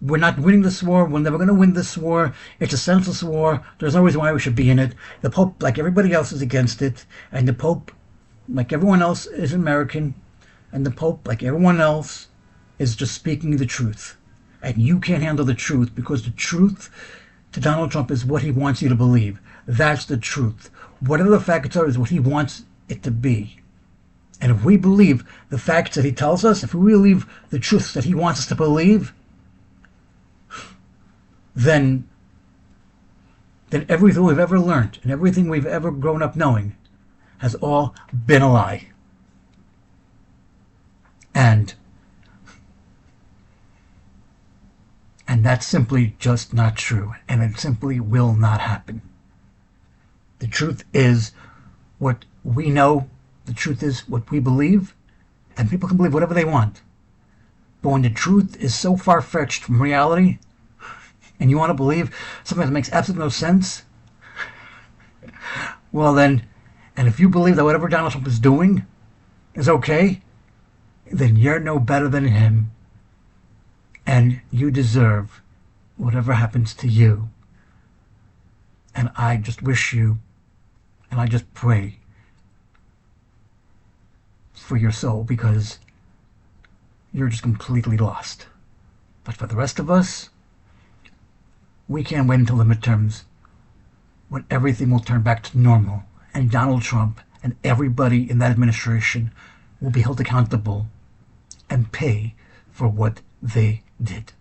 We're not winning this war. We're never going to win this war. It's a senseless war. There's no reason why we should be in it. The Pope, like everybody else, is against it. And the Pope, like everyone else, is American. And the Pope, like everyone else, is just speaking the truth. And you can't handle the truth because the truth to Donald Trump is what he wants you to believe. That's the truth. Whatever the facts are is what he wants it to be. And if we believe the facts that he tells us, if we believe the truths that he wants us to believe, then everything we've ever learned and everything we've ever grown up knowing has all been a lie. And that's simply just not true. And it simply will not happen. The truth is what we know. The truth is what we believe. And people can believe whatever they want. But when the truth is so far-fetched from reality, and you want to believe something that makes absolutely no sense, well then, and if you believe that whatever Donald Trump is doing is okay, then you're no better than him. And you deserve whatever happens to you. And I just wish you, and I just pray for your soul because you're just completely lost. But for the rest of us, we can't wait until the midterms when everything will turn back to normal and Donald Trump and everybody in that administration will be held accountable and pay for what they did.